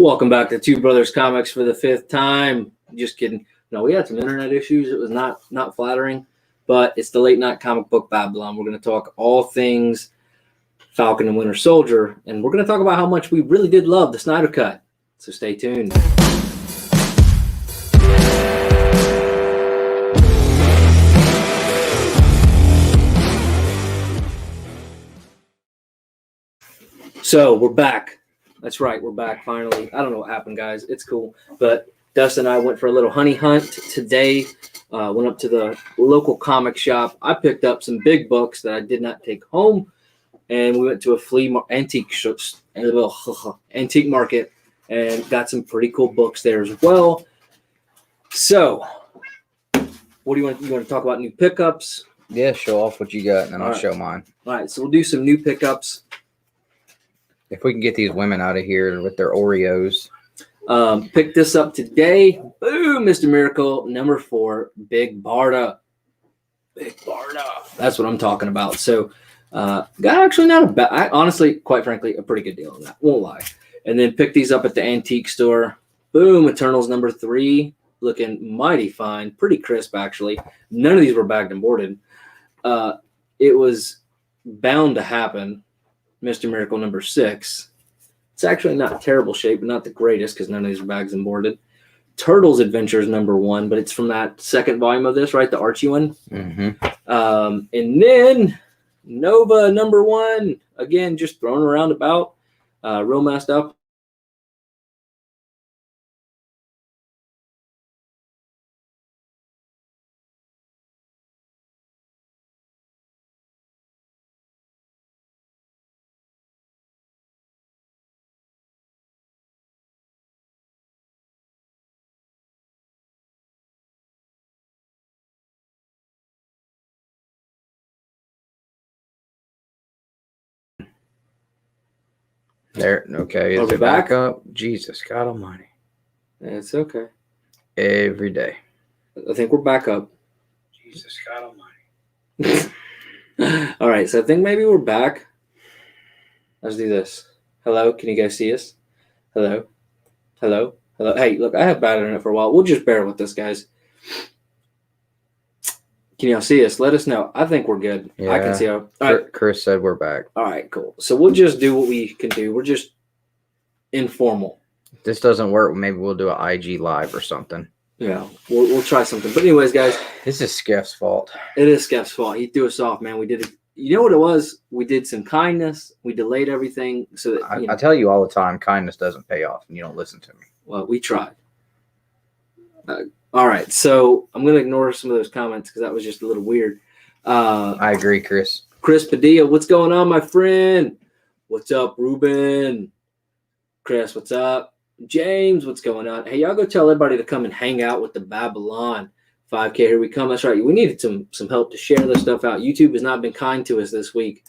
Welcome back to Two Brothers Comics for the fifth time. Just kidding. No, we had some internet issues. It was not flattering, but it's the late night comic book Babble-on. We're going to talk all things Falcon and Winter Soldier, and we're going to talk about how much we really did love the Snyder Cut. So stay tuned. So we're back. That's right, we're back finally. I don't know what happened, guys. It's cool. But Dustin and I went for a little honey hunt today. Went up to the local comic shop. I picked up some big books that I did not take home. And we went to a antique market and got some pretty cool books there as well. So, what do you want? You want to talk about new pickups? Yeah, show off what you got, and then I'll show mine. All right, so we'll do some new pickups. If we can get these women out of here with their Oreos. Picked this up today. Boom, Mr. Miracle, number 4, Big Barda. Big Barda. That's what I'm talking about. So, got actually not a bad, honestly, quite frankly, a pretty good deal on that. Won't lie. And then picked these up at the antique store. Boom, Eternals number 3. Looking mighty fine. Pretty crisp, actually. None of these were bagged and boarded. It was bound to happen. Mr. Miracle number 6. It's actually not terrible shape, but not the greatest because none of these are bags and boarded. Turtles Adventures number 1, but it's from that second volume of this, right? The Archie one. Mm-hmm. And then Nova number 1. Again, just thrown around about. Real messed up. There, okay. Is it back up? Jesus, God Almighty. It's okay. Every day. I think we're back up. Jesus, God Almighty. All right, so I think maybe we're back. Let's do this. Hello, can you guys see us? Hello? Hello? Hello? Hey, look, I have bad internet for a while. We'll just bear with this, guys. Can y'all see us? Let us know. I think we're good. Yeah. I can see how. All right. Chris said we're back. All right, cool. So we'll just do what we can do. We're just informal. If this doesn't work, maybe we'll do an IG live or something. Yeah, we'll try something. But anyways, guys. This is Skeff's fault. It is Skeff's fault. He threw us off, man. We did it. You know what it was? We did some kindness. We delayed everything. So that, I tell you all the time, kindness doesn't pay off, and you don't listen to me. Well, we tried. All right, so I'm going to ignore some of those comments because that was just a little weird. I agree, Chris. Chris Padilla, what's going on, my friend? What's up, Ruben? Chris, what's up? James, what's going on? Hey, y'all go tell everybody to come and hang out with the Babble-on. 5K, here we come. That's right. We needed some help to share this stuff out. YouTube has not been kind to us this week.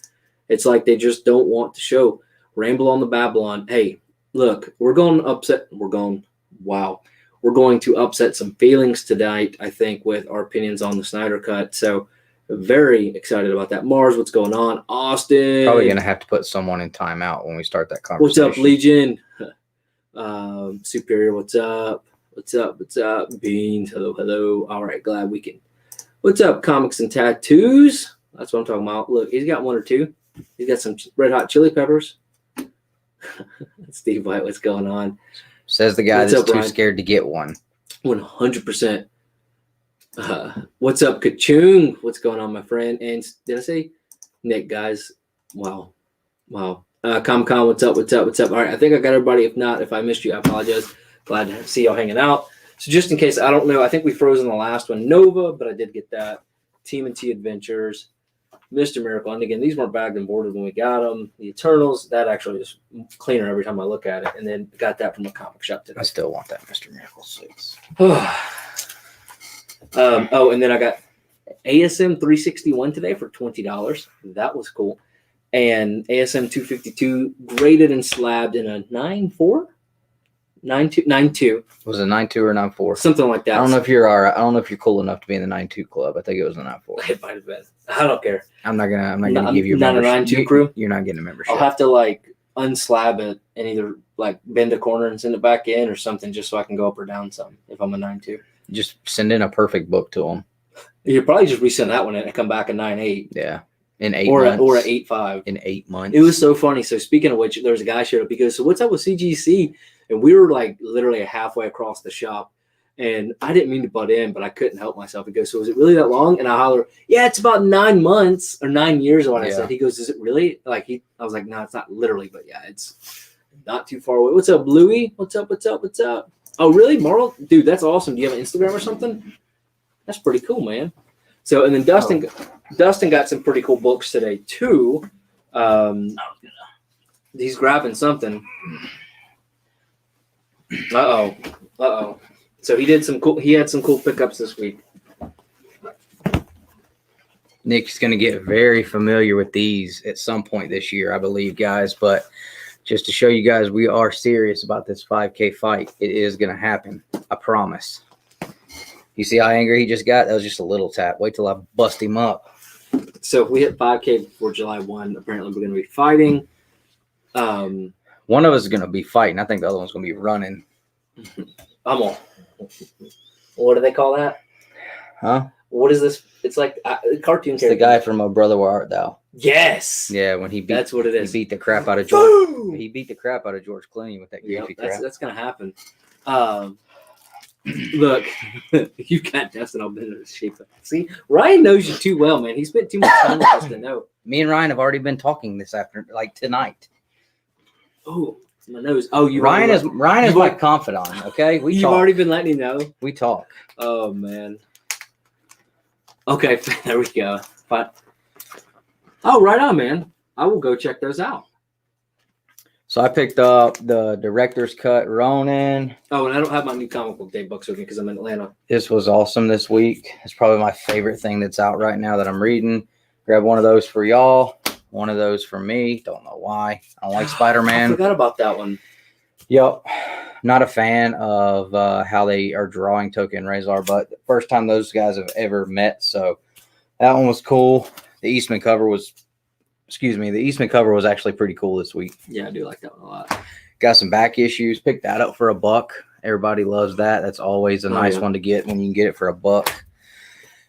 It's like they just don't want to show. Ramble on the Babble-on. Hey, look, we're going to upset some feelings tonight, I think, with our opinions on the Snyder Cut. So very excited about that. Mars, what's going on? Austin. Probably going to have to put someone in timeout when we start that conversation. What's up, Legion? Superior, what's up? What's up? What's up? Beans, hello, hello. All right, glad we can. What's up, Comics and Tattoos? That's what I'm talking about. Look, he's got 1 or 2. He's got some red hot chili peppers. Steve White, what's going on? Says the guy that's too scared to get one. 100%. What's up, Kachung? What's going on, my friend? And did I say Nick, guys? Wow. ComiKon, what's up? What's up? What's up? All right, I think I got everybody. If not, if I missed you, I apologize. Glad to see y'all hanging out. So just in case, I don't know, I think we froze in the last one. Nova, but I did get that. Team and T Adventures. Mr. Miracle. And again, these weren't bagged and boarded when we got them. The Eternals, that actually is cleaner every time I look at it. And then got that from a comic shop today. I still want that Mr. Miracle 6. And then I got ASM 361 today for $20. That was cool. And ASM 252 graded and slabbed in a 9.4? 9.2. Was it 9.2 or 9.4? Something like that. I don't know if you're all right. I don't know if you're cool enough to be in the 9.2 club. I think it was the 9.4. It might have been. I don't care. I'm not gonna give you a not membership. a 9.2 crew. You're not getting a membership. I'll have to like unslab it and either like bend a corner and send it back in or something, just so I can go up or down some if I'm a 9.2. Just send in a perfect book to them. You probably just resend that one and come back a 9.8. Yeah. In 8 or months. Or a 8.5. In 8 months. It was so funny. So speaking of which, there was a guy showed up. He goes, "So what's up with CGC?" And we were like literally halfway across the shop. And I didn't mean to butt in, but I couldn't help myself. He goes, "So is it really that long?" And I holler, "Yeah, it's about 9 months or 9 years," or what I said. He goes, "Is it really?" I was like, "No, it's not literally, but yeah, it's not too far away." What's up, Bluey? What's up? Oh, really? Marl? Dude, that's awesome. Do you have an Instagram or something? That's pretty cool, man. So, and then Dustin got some pretty cool books today too. He's grabbing something. Uh-oh. So he had some cool pickups this week. Nick's going to get very familiar with these at some point this year, I believe, guys. But just to show you guys, we are serious about this 5K fight. It is going to happen. I promise. You see how angry he just got? That was just a little tap. Wait till I bust him up. So if we hit 5K before July 1, apparently we're going to be fighting. One of us is going to be fighting. I think the other one's going to be running. I'm on. What do they call that? Huh? What is this? It's like a cartoon It's character. the guy from Oh Brother, Where Art Thou? Yes. Yeah, when he beat. That's what it is. He beat the crap out of George. Boom! He beat the crap out of George Clooney with that goofy crap. That's going to happen. Look, you got Dustin all bent in shape. See, Ryan knows you too well, man. He spent too much time with us to know. Me and Ryan have already been talking this afternoon, like tonight. Oh, my nose. Oh, Ryan is my confidant. Okay, You've already been letting him know. We talk. Oh man. Okay, there we go. But oh, right on, man. I will go check those out. So I picked up the Director's Cut Ronin. Oh, and I don't have my new Comic Book Day books with me because I'm in Atlanta. This was awesome this week. It's probably my favorite thing that's out right now that I'm reading. Grab one of those for y'all. One of those for me. Don't know why. I don't like Spider-Man. I forgot about that one. Yep. Not a fan of how they are drawing Toka and Razor, but the first time those guys have ever met. So that one was cool. The Eastman cover was actually pretty cool this week. Yeah, I do like that one a lot. Got some back issues. Picked that up for $1. Everybody loves that. That's always a nice one to get when you can get it for $1.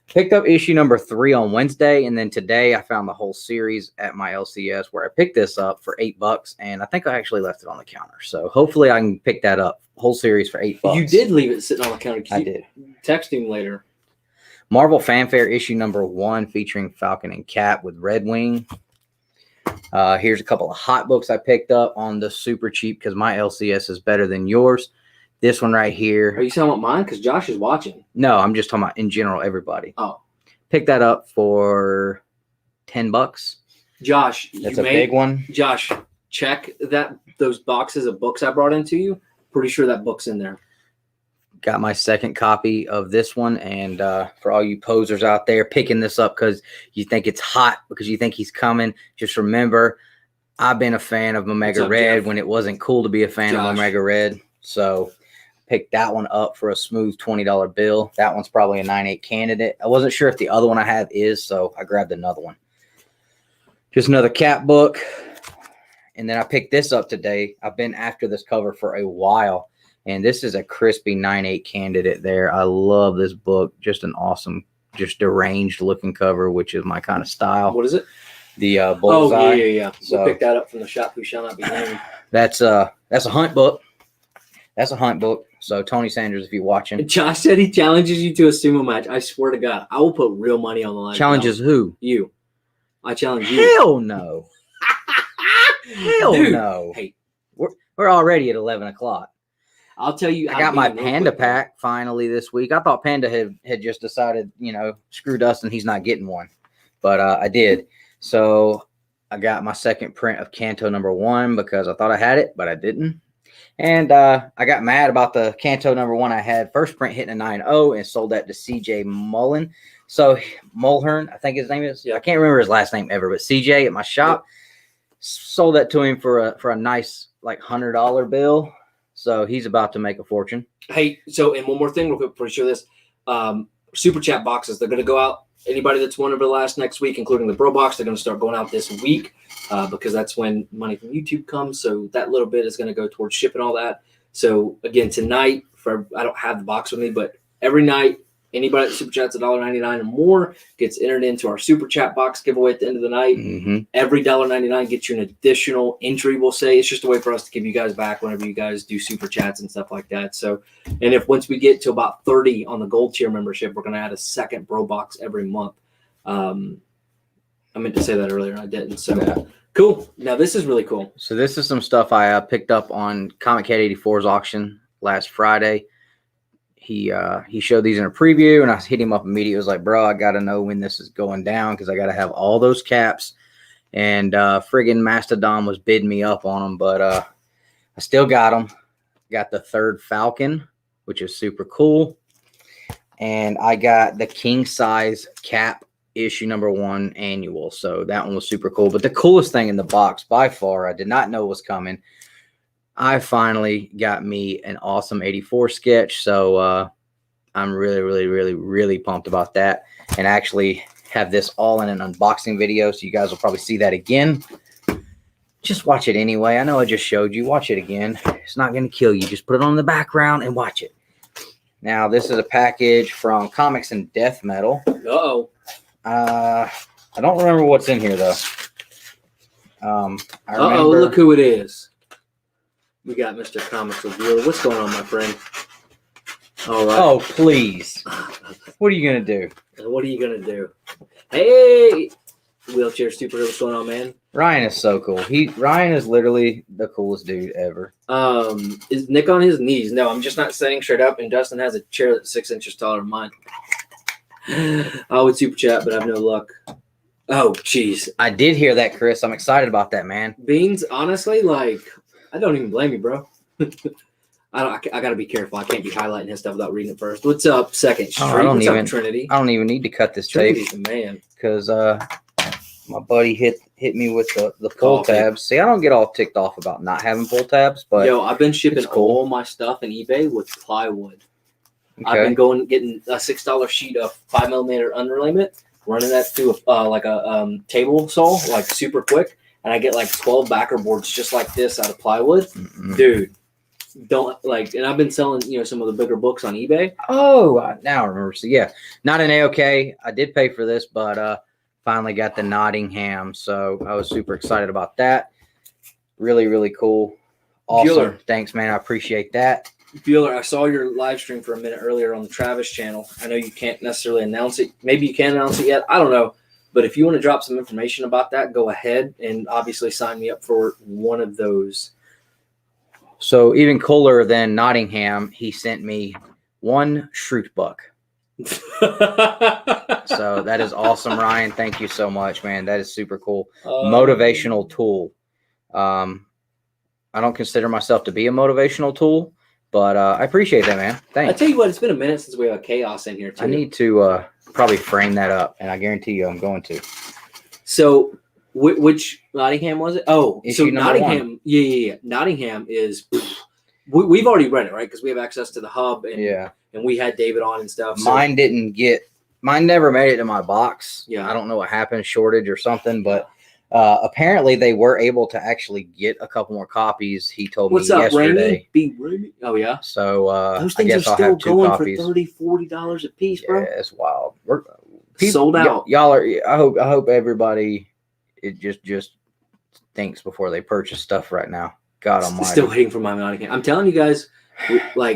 Picked up issue number 3 on Wednesday, and then today I found the whole series at my LCS where I picked this up for $8, and I think I actually left it on the counter. So hopefully I can pick that up. Whole series for $8. You did leave it sitting on the counter. I did. Text him later. Marvel Fanfare issue number 1 featuring Falcon and Cap with Red Wing. Here's a couple of hot books I picked up on the super cheap because my LCS is better than yours. This one right here. Are you talking about mine? Because Josh is watching. No, I'm just talking about in general, everybody. Oh. Pick that up for $10. Josh, that's a big one. Josh, check those boxes of books I brought into you. Pretty sure that book's in there. Got my second copy of this one. And for all you posers out there picking this up because you think it's hot, because you think he's coming, just remember, I've been a fan of Omega Red when it wasn't cool to be a fan of Omega Red. So picked that one up for a smooth $20 bill. That one's probably a 9.8 candidate. I wasn't sure if the other one I have is, so I grabbed another one. Just another Cap book. And then I picked this up today. I've been after this cover for a while. And this is a crispy 9.8 candidate there. I love this book. Just an awesome, just deranged looking cover, which is my kind of style. What is it? The Bullseye. Oh, yeah. So, we'll pick that up from the shop who shall not be named. That's a hunt book. That's a hunt book. So Tony Sanders, if you're watching. Josh said he challenges you to a sumo match. I swear to God, I will put real money on the line. Challenges who? You. I challenge you. Hell no. Hell Dude, no. Hey, we're already at 11 o'clock. I'll tell you. I got my Panda pack finally this week. I thought Panda had just decided, screw Dustin, he's not getting one. But I did. So I got my second print of Kanto number 1 because I thought I had it, but I didn't. And I got mad about the Kanto number 1 I had. First print hitting a 9.0 and sold that to CJ Mullen. So Mulhern, I think his name is. I can't remember his last name ever, but CJ at my shop sold that to him for a nice like $100 bill. So he's about to make a fortune. Hey, so and one more thing real quick before you show this. Super chat boxes, they're going to go out anybody that's won over the last next week, including the Bro Box, they're going to start going out this week because that's when money from YouTube comes. So that little bit is going to go towards shipping all that. So again, tonight, I don't have the box with me, but every night, anybody that super chats $1.99 or more gets entered into our super chat box giveaway at the end of the night. Mm-hmm. Every $1.99 gets you an additional entry, we'll say. It's just a way for us to give you guys back whenever you guys do super chats and stuff like that. So, and if once we get to about 30 on the gold tier membership, we're going to add a second Bro Box every month. I meant to say that earlier and I didn't. So Yeah. Cool. Now this is really cool. So this is some stuff I picked up on Comic Cat 84's auction last Friday. He showed these in a preview, and I hit him up immediately. I was like, bro, I got to know when this is going down because I got to have all those caps. And friggin' Mastodon was bidding me up on them, but I still got them. Got the third Falcon, which is super cool. And I got the king size cap issue #1 annual. So that one was super cool. But the coolest thing in the box by far, I did not know was coming. I finally got me an awesome 84 sketch. So I'm really pumped about that. And actually have this all in an unboxing video. So you guys will probably see that again. Just watch it anyway. I know I just showed you. Watch it again. It's not going to kill you. Just put it on the background and watch it. Now, this is a package from Comics and Death Metal. Uh-oh. I don't remember what's in here, though. Uh-oh, look who it is. We got Mr. Comics Reviewer. What's going on, my friend? All right. Oh, please. What are you going to do? What are you going to do? Hey! Wheelchair Superhero, what's going on, man? Ryan is so cool. Ryan is literally the coolest dude ever. Is Nick on his knees? No, I'm just not sitting straight up, and Dustin has a chair that's 6 inches taller than mine. I would super chat, but I have no luck. Oh, jeez. I did hear that, Chris. I'm excited about that, man. Beans, honestly, like, I don't even blame you, bro. I got to be careful. I can't be highlighting his stuff without reading it first. What's up, Second Street? What's up, Trinity? I don't even need to cut this Trinity's tape. the man. Because my buddy hit me with the pull tabs. See, I don't get all ticked off about not having pull tabs, but yo, I've been shipping cool. all my stuff in eBay with plywood. Okay. I've been getting a $6 sheet of 5mm underlayment, running that through a table saw, like super quick, and I get like 12 backer boards just like this out of plywood. Dude, don't like. And I've been selling some of the bigger books on eBay. Oh, now I remember. So yeah, not an A-OK. I did pay for this, but finally got the Nottingham, so I was super excited about that. Really cool. Awesome. Bueller. Thanks, man. I appreciate that. Bueller, I saw your live stream for a minute earlier on the Travis channel. I know you can't necessarily announce it. Maybe you can announce it yet. I don't know. But if you want to drop some information about that, go ahead and obviously sign me up for one of those. So even cooler than Nottingham, he sent me one Shroot Buck. So that is awesome, Ryan. Thank you so much, man. That is super cool. Motivational tool. I don't consider myself to be a motivational tool, but I appreciate that, man. Thanks. I tell you what, it's been a minute since we have a chaos in here too. I need to probably frame that up, and I guarantee you I'm going to. So which Nottingham was it? Oh, so Issue Nottingham. #1. Yeah. Nottingham is. We've already read it, right? Because we have access to the hub, and we had David on and stuff. So. Mine never made it to my box. Yeah, I don't know what happened, shortage or something, but apparently they were able to actually get a couple more copies. He told me yesterday. Rainy? Oh yeah. So those things are still going for $30, $40 a piece, bro. Yeah, it's wild. Sold out. Y'all are. I hope everybody it just thinks before they purchase stuff right now. God almighty. Still waiting for my Nottingham. I'm telling you guys,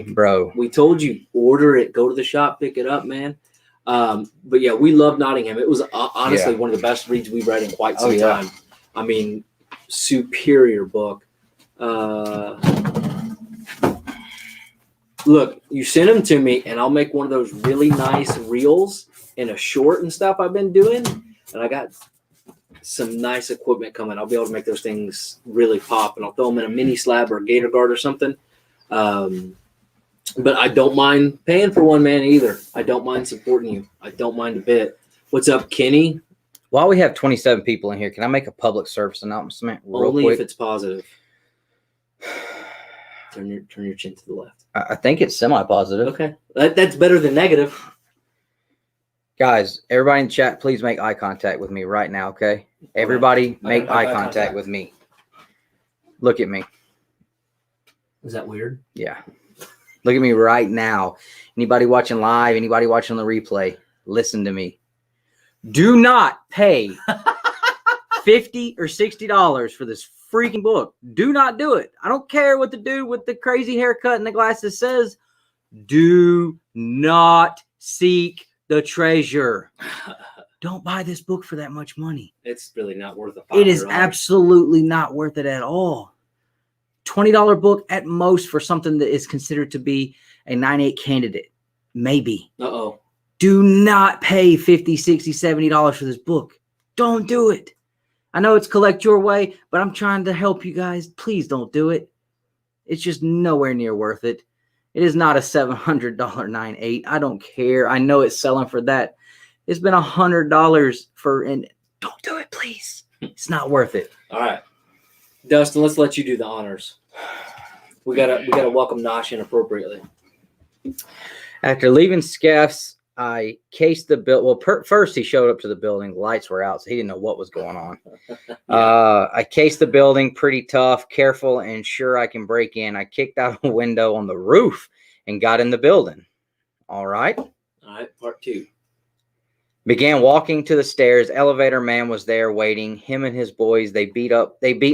bro. We told you, order it, go to the shop, pick it up, man. But yeah, we love Nottingham. It was honestly one of the best reads we've read in quite some time. I mean, superior book. Look, you send them to me, and I'll make one of those really nice reels in a short and stuff I've been doing, and I got some nice equipment coming. I'll be able to make those things really pop, and I'll throw them in a mini slab or a gator guard or something. But I don't mind paying for one, man, either. I don't mind supporting you. I don't mind a bit. What's up, Kenny? While we have 27 people in here, can I make a public service announcement real quick? Only if it's positive. Turn your chin to the left. I think it's semi-positive. Okay. That's better than negative. Guys, everybody in chat, please make eye contact with me right now, okay? Everybody make eye contact with me. Look at me. Is that weird? Yeah. Look at me right now. Anybody watching live, anybody watching the replay, listen to me. Do not pay $50 or $60 for this freaking book. Do not do it. I don't care what the dude with the crazy haircut and the glasses says. Do not seek the treasure. Don't buy this book for that much money. It's really not worth it. It is absolutely not worth it at all. $20 book at most for something that is considered to be a 9.8 candidate. Maybe. Uh-oh. Do not pay $50, $60, $70 for this book. Don't do it. I know it's collect your way, but I'm trying to help you guys. Please don't do it. It's just nowhere near worth it. It is not a $700 9.8. I don't care. I know it's selling for that. It's been $100 for, and don't do it, please. It's not worth it. All right, Dustin, let's let you do the honors. We gotta welcome Nosh in appropriately. After leaving Scaff's, I cased the build. Well, first he showed up to the building. The lights were out, so he didn't know what was going on. Yeah. I cased the building pretty tough, careful, and sure I can break in. I kicked out a window on the roof and got in the building. All right. All right, part 2. Began walking to the stairs. Elevator man was there waiting. Him and his boys, they beat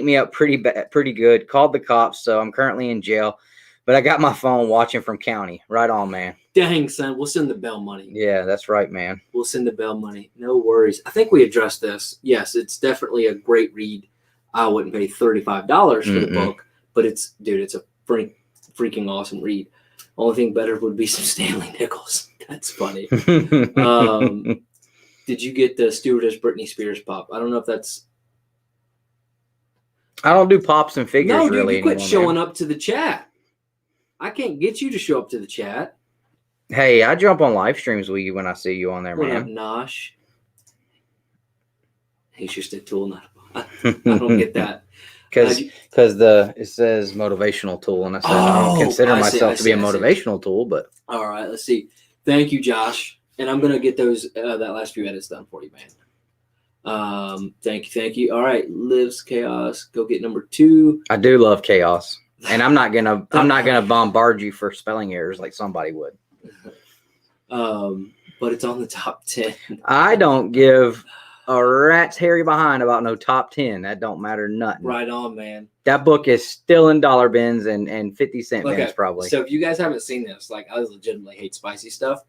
me up pretty good. Called the cops, so I'm currently in jail. But I got my phone watching from county. Right on, man. Dang, son. We'll send the bail money. Yeah, that's right, man. We'll send the bail money. No worries. I think we addressed this. Yes, it's definitely a great read. I wouldn't pay $35 for the book, but it's a freaking awesome read. Only thing better would be some Stanley Nichols. That's funny. Did you get the Stewardess Britney Spears pop? I don't know if that's... I don't do pops and figures no, dude, really you quit anymore, showing man. up to the chat. I can't get you to show up to the chat. Hey, I jump on live streams with you when I see you on there, What up, man. Nosh? He's just a tool, not a bot. I don't get that. Because it says motivational tool, and I said I don't consider myself to be a motivational tool, but all right, let's see. Thank you, Josh, and I'm gonna get those that last few edits done for you, man. Thank you. All right, Lives Chaos, go get number 2. I do love chaos, and I'm not gonna bombard you for spelling errors like somebody would. But it's on the top 10. I don't give a rat's hairy behind about no top 10. That don't matter nothing. Right on, man. That book is still in dollar bins and 50-cent bins probably. So if you guys haven't seen this, like I legitimately hate spicy stuff,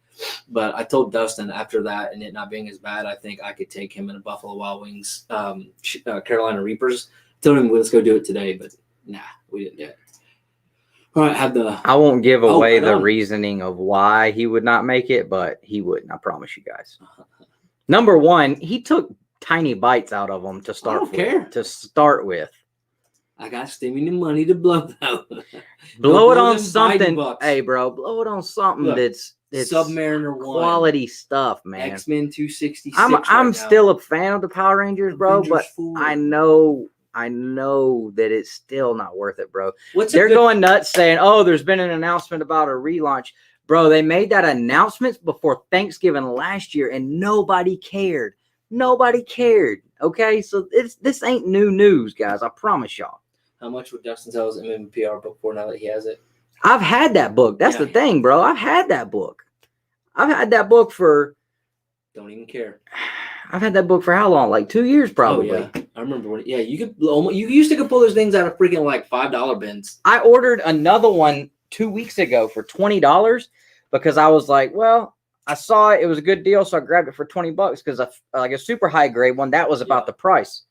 but I told Dustin after that and it not being as bad, I think I could take him in a Buffalo Wild Wings, Carolina Reapers. Told him let's go do it today, but nah, we didn't do it. All right, I won't give away the reasoning of why he would not make it, but he wouldn't. I promise you guys. Number 1, he took tiny bites out of them to start with. I got stimulating money to blow though. Blow it on something. Hey, bro, blow it on something that's Submariner 1 quality stuff, man. X-Men 266. I'm still a fan of the Power Rangers, bro, but I know that it's still not worth it, bro. They're going nuts saying, "Oh, there's been an announcement about a relaunch." Bro, they made that announcement before Thanksgiving last year, and nobody cared. Nobody cared. Okay, so this ain't new news, guys. I promise y'all. How much would Dustin sell his MMPR book for now that he has it? I've had that book. That's the thing, bro. I've had that book. I've had that book for... Don't even care. I've had that book for how long? Like 2 years, probably. Oh, yeah. I remember when... Yeah, you used to pull those things out of freaking like $5 bins. I ordered another one 2 weeks ago for $20 because I was like, well, I saw it. It was a good deal, so I grabbed it for $20 because like a super high grade one, that was about the price.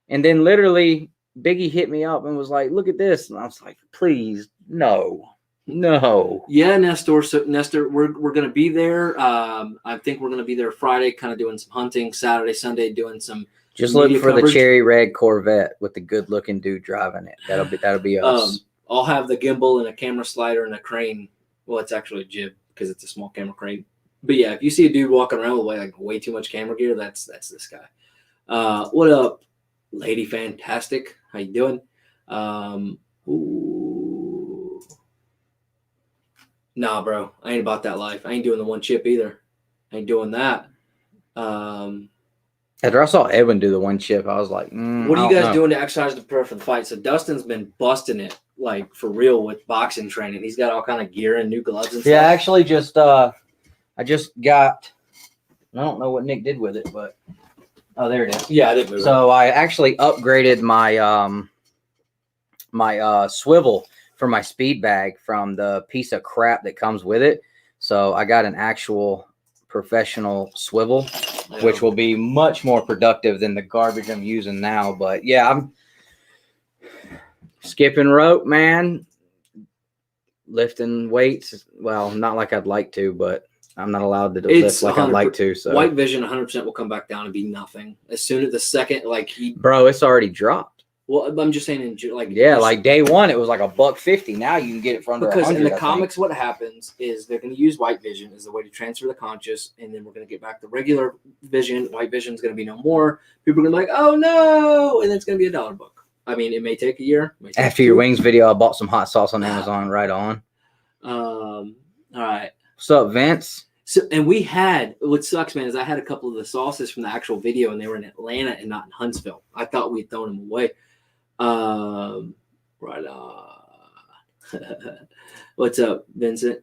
And then literally Biggie hit me up and was like, look at this. And I was like, please, no. Yeah, Nestor. So Nestor, we're going to be there. I think we're going to be there Friday, kind of doing some hunting. Saturday, Sunday, doing some. Just look for the cherry red Corvette with the good looking dude driving it. That'll be us. I'll have the gimbal and a camera slider and a crane. Well, it's actually a jib because it's a small camera crane. But yeah, if you see a dude walking around with way too much camera gear, that's this guy. What up, Lady Fantastic? How you doing? Ooh. Nah, bro, I ain't about that life. I ain't doing the one chip either. I ain't doing that. After I saw Edwin do the one chip, I was like, what are you guys doing to exercise to prepare for the fight? So Dustin's been busting it like for real with boxing training. He's got all kind of gear and new gloves and stuff. Yeah, actually, I just got. I don't know what Nick did with it, but there it is. Yeah, I didn't move it. So I actually upgraded my my swivel for my speed bag from the piece of crap that comes with it. So I got an actual professional swivel, which will be much more productive than the garbage I'm using now. But yeah, I'm skipping rope, man. Lifting weights. Well, not like I'd like to, but I'm not allowed to lift like I'd like to. So White Vision 100% will come back down and be nothing as soon as the second, like bro, it's already dropped. Well, I'm just saying, like like day one, it was like $150. Now you can get it for under because 100, in the comics, what happens is they're going to use White Vision as a way to transfer the conscious, and then we're going to get back to regular vision. White Vision is going to be no more. People are going to be like, oh no, and then it's going to be $1 book. I mean, it may take a year. After your wings video, I bought some hot sauce on Amazon. Right on. All right. What's up, Vince? So, and we had, what sucks, man, is I had a couple of the sauces from the actual video, and they were in Atlanta and not in Huntsville. I thought we'd thrown them away. Right on. What's up, Vincent?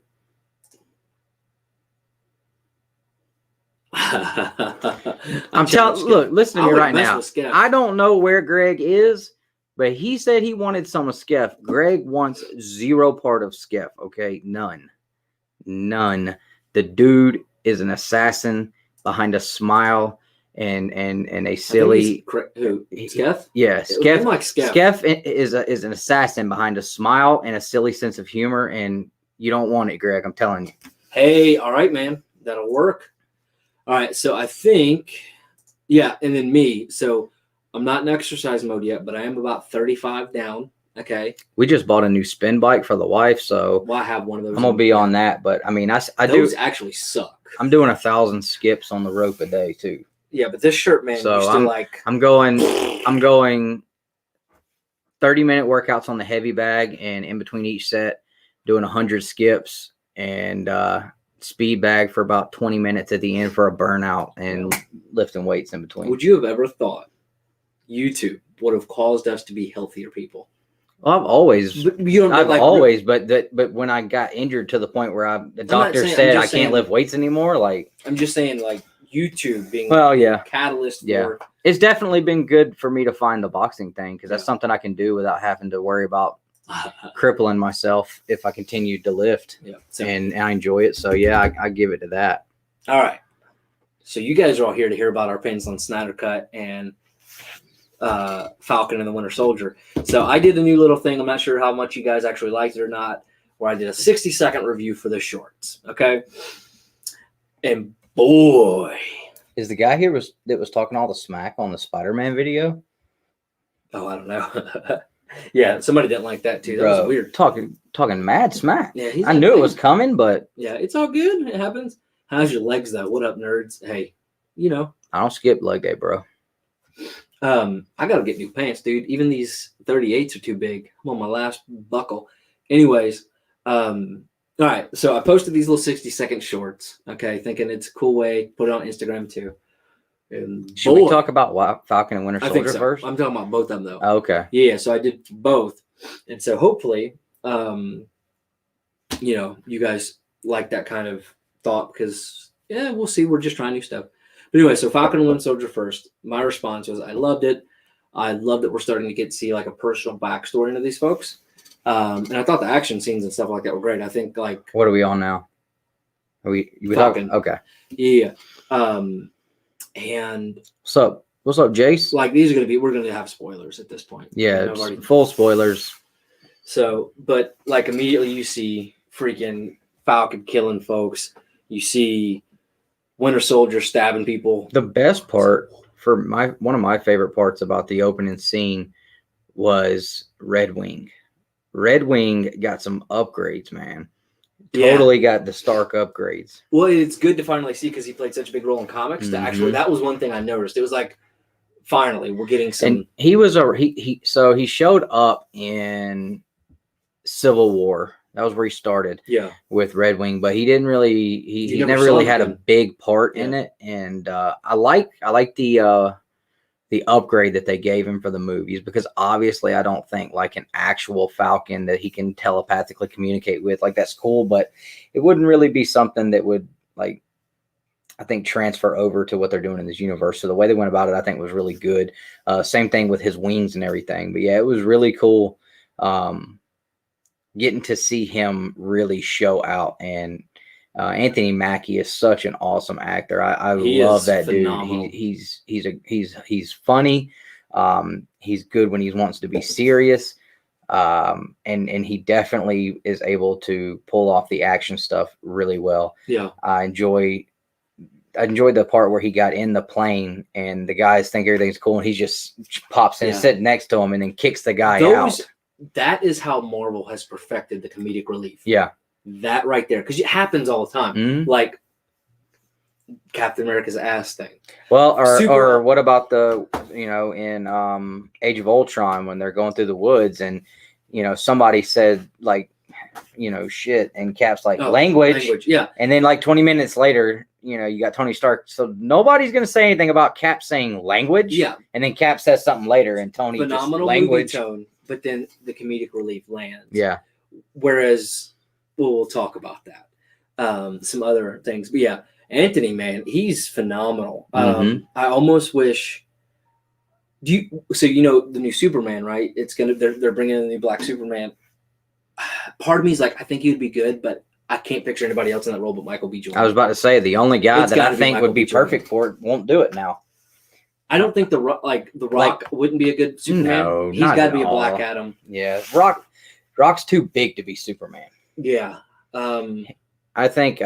I'm telling. Look, listen to me right now. I don't know where Greg is, but he said he wanted some of Skeff. Greg wants zero part of Skeff. Okay, none. The dude is an assassin behind a smile and a silly. Who? Skeff? Yeah, Skeff. Like Skeff. Skeff is an assassin behind a smile and a silly sense of humor, and you don't want it, Greg. I'm telling you. Hey, all right, man, that'll work. All right, so I think, yeah, and then me. So I'm not in exercise mode yet, but I am about 35 down. Okay. We just bought a new spin bike for the wife, so I have one of those. I'm gonna be on that, but I mean, those actually suck. I'm doing 1,000 skips on the rope a day too. Yeah, but this shirt, man, so I'm going 30-minute workouts on the heavy bag, and in between each set, doing 100 skips and speed bag for about 20 minutes at the end for a burnout and lifting weights in between. Would you have ever thought YouTube would have caused us to be healthier people? Well, I've always, but when I got injured to the point where the doctor said I can't lift weights anymore, like I'm just saying, like YouTube being catalyst. Yeah, it's definitely been good for me to find the boxing thing because that's something I can do without having to worry about crippling myself if I continue to lift. Yeah, and I enjoy it. So yeah, I give it to that. All right. So you guys are all here to hear about our opinions on Snyder Cut and Falcon and the Winter Soldier. So I did a new little thing. I'm not sure how much you guys actually liked it or not, where I did a 60-second review for the shorts. Okay. And boy, is the guy here that was talking all the smack on the Spider-Man video? Oh, I don't know. Yeah, somebody didn't like that too. That was weird. Talking mad smack. Yeah, I knew it was coming, but yeah, it's all good. It happens. How's your legs though? What up, nerds? Hey, I don't skip leg day, bro. I gotta get new pants, dude. Even these 38s are too big. I'm on my last buckle. Anyways, all right. So I posted these little 60-second shorts. Okay, thinking it's a cool way. Put it on Instagram too. And should we talk about Falcon and Winter Soldier first? I'm talking about both of them though. Oh, okay. Yeah. So I did both, and so hopefully, you guys like that kind of thought because we'll see. We're just trying new stuff. But anyway, so Falcon and Winter Soldier first. My response was, I loved it. I love that we're starting to get to see like a personal backstory into these folks. And I thought the action scenes and stuff like that were great. I think like what are we on now? Are we Falcon? Talking? Okay. Yeah. And what's up, Jace? Like we're gonna have spoilers at this point. Yeah, full spoilers. So, but like immediately you see freaking Falcon killing folks. You see Winter Soldier stabbing people. The best part for one of my favorite parts about the opening scene was Red Wing. Red Wing got some upgrades, man. Totally got the Stark upgrades. Well, it's good to finally see because he played such a big role in comics. Mm-hmm. Actually, that was one thing I noticed. It was like, finally, we're getting some. And he showed up in Civil War. That was where he started. Yeah. With Red Wing, but he didn't really. He You never saw really it had a again. big part in it, and I like the upgrade that they gave him for the movies, because obviously I don't think like an actual Falcon that he can telepathically communicate with, like, that's cool, but it wouldn't really be something that would, like, I think, transfer over to what they're doing in this universe. So the way they went about it, I think, was really good. Same thing with his wings and everything. But yeah, it was really cool getting to see him really show out. And Anthony Mackie is such an awesome actor. I love that phenomenal. dude. He's funny. He's good when he wants to be serious. And he definitely is able to pull off the action stuff really well. Yeah. I enjoyed the part where he got in the plane and the guys think everything's cool, and he just pops in and sitting next to him and then kicks the guy out. That is how Marvel has perfected the comedic relief. Yeah. That right there. Because it happens all the time. Mm-hmm. Like Captain America's ass thing. Well, or what about the, in Age of Ultron, when they're going through the woods and, somebody said, like, shit, and Cap's like, language. Yeah. And then like 20 minutes later, you got Tony Stark. So nobody's going to say anything about Cap saying language. Yeah. And then Cap says something later and Tony phenomenal just language. Movie tone, but then the comedic relief lands. Yeah. Whereas, we'll talk about that. Some other things. But yeah, Anthony, man, he's phenomenal. I almost wish... the new Superman, right? They're bringing in the new Black Superman. Part of me is like, I think he would be good, but I can't picture anybody else in that role but Michael B. Jordan. I was about to say, the only guy that I think would be perfect for it won't do it now. I don't think the Rock wouldn't be a good Superman. No, he's got to be a Black Adam. Yeah, Rock's too big to be Superman. Yeah. I think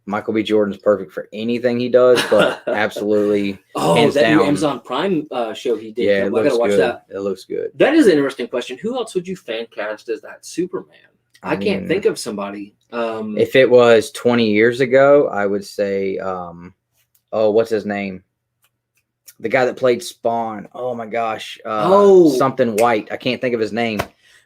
Michael B. Jordan's perfect for anything he does, but absolutely. That new Amazon Prime show he did. Yeah, I gotta watch that. It looks good. That is an interesting question. Who else would you fan cast as that Superman? I can't think of somebody. If it was 20 years ago, I would say, what's his name? The guy that played Spawn. Oh my gosh. Something White. I can't think of his name.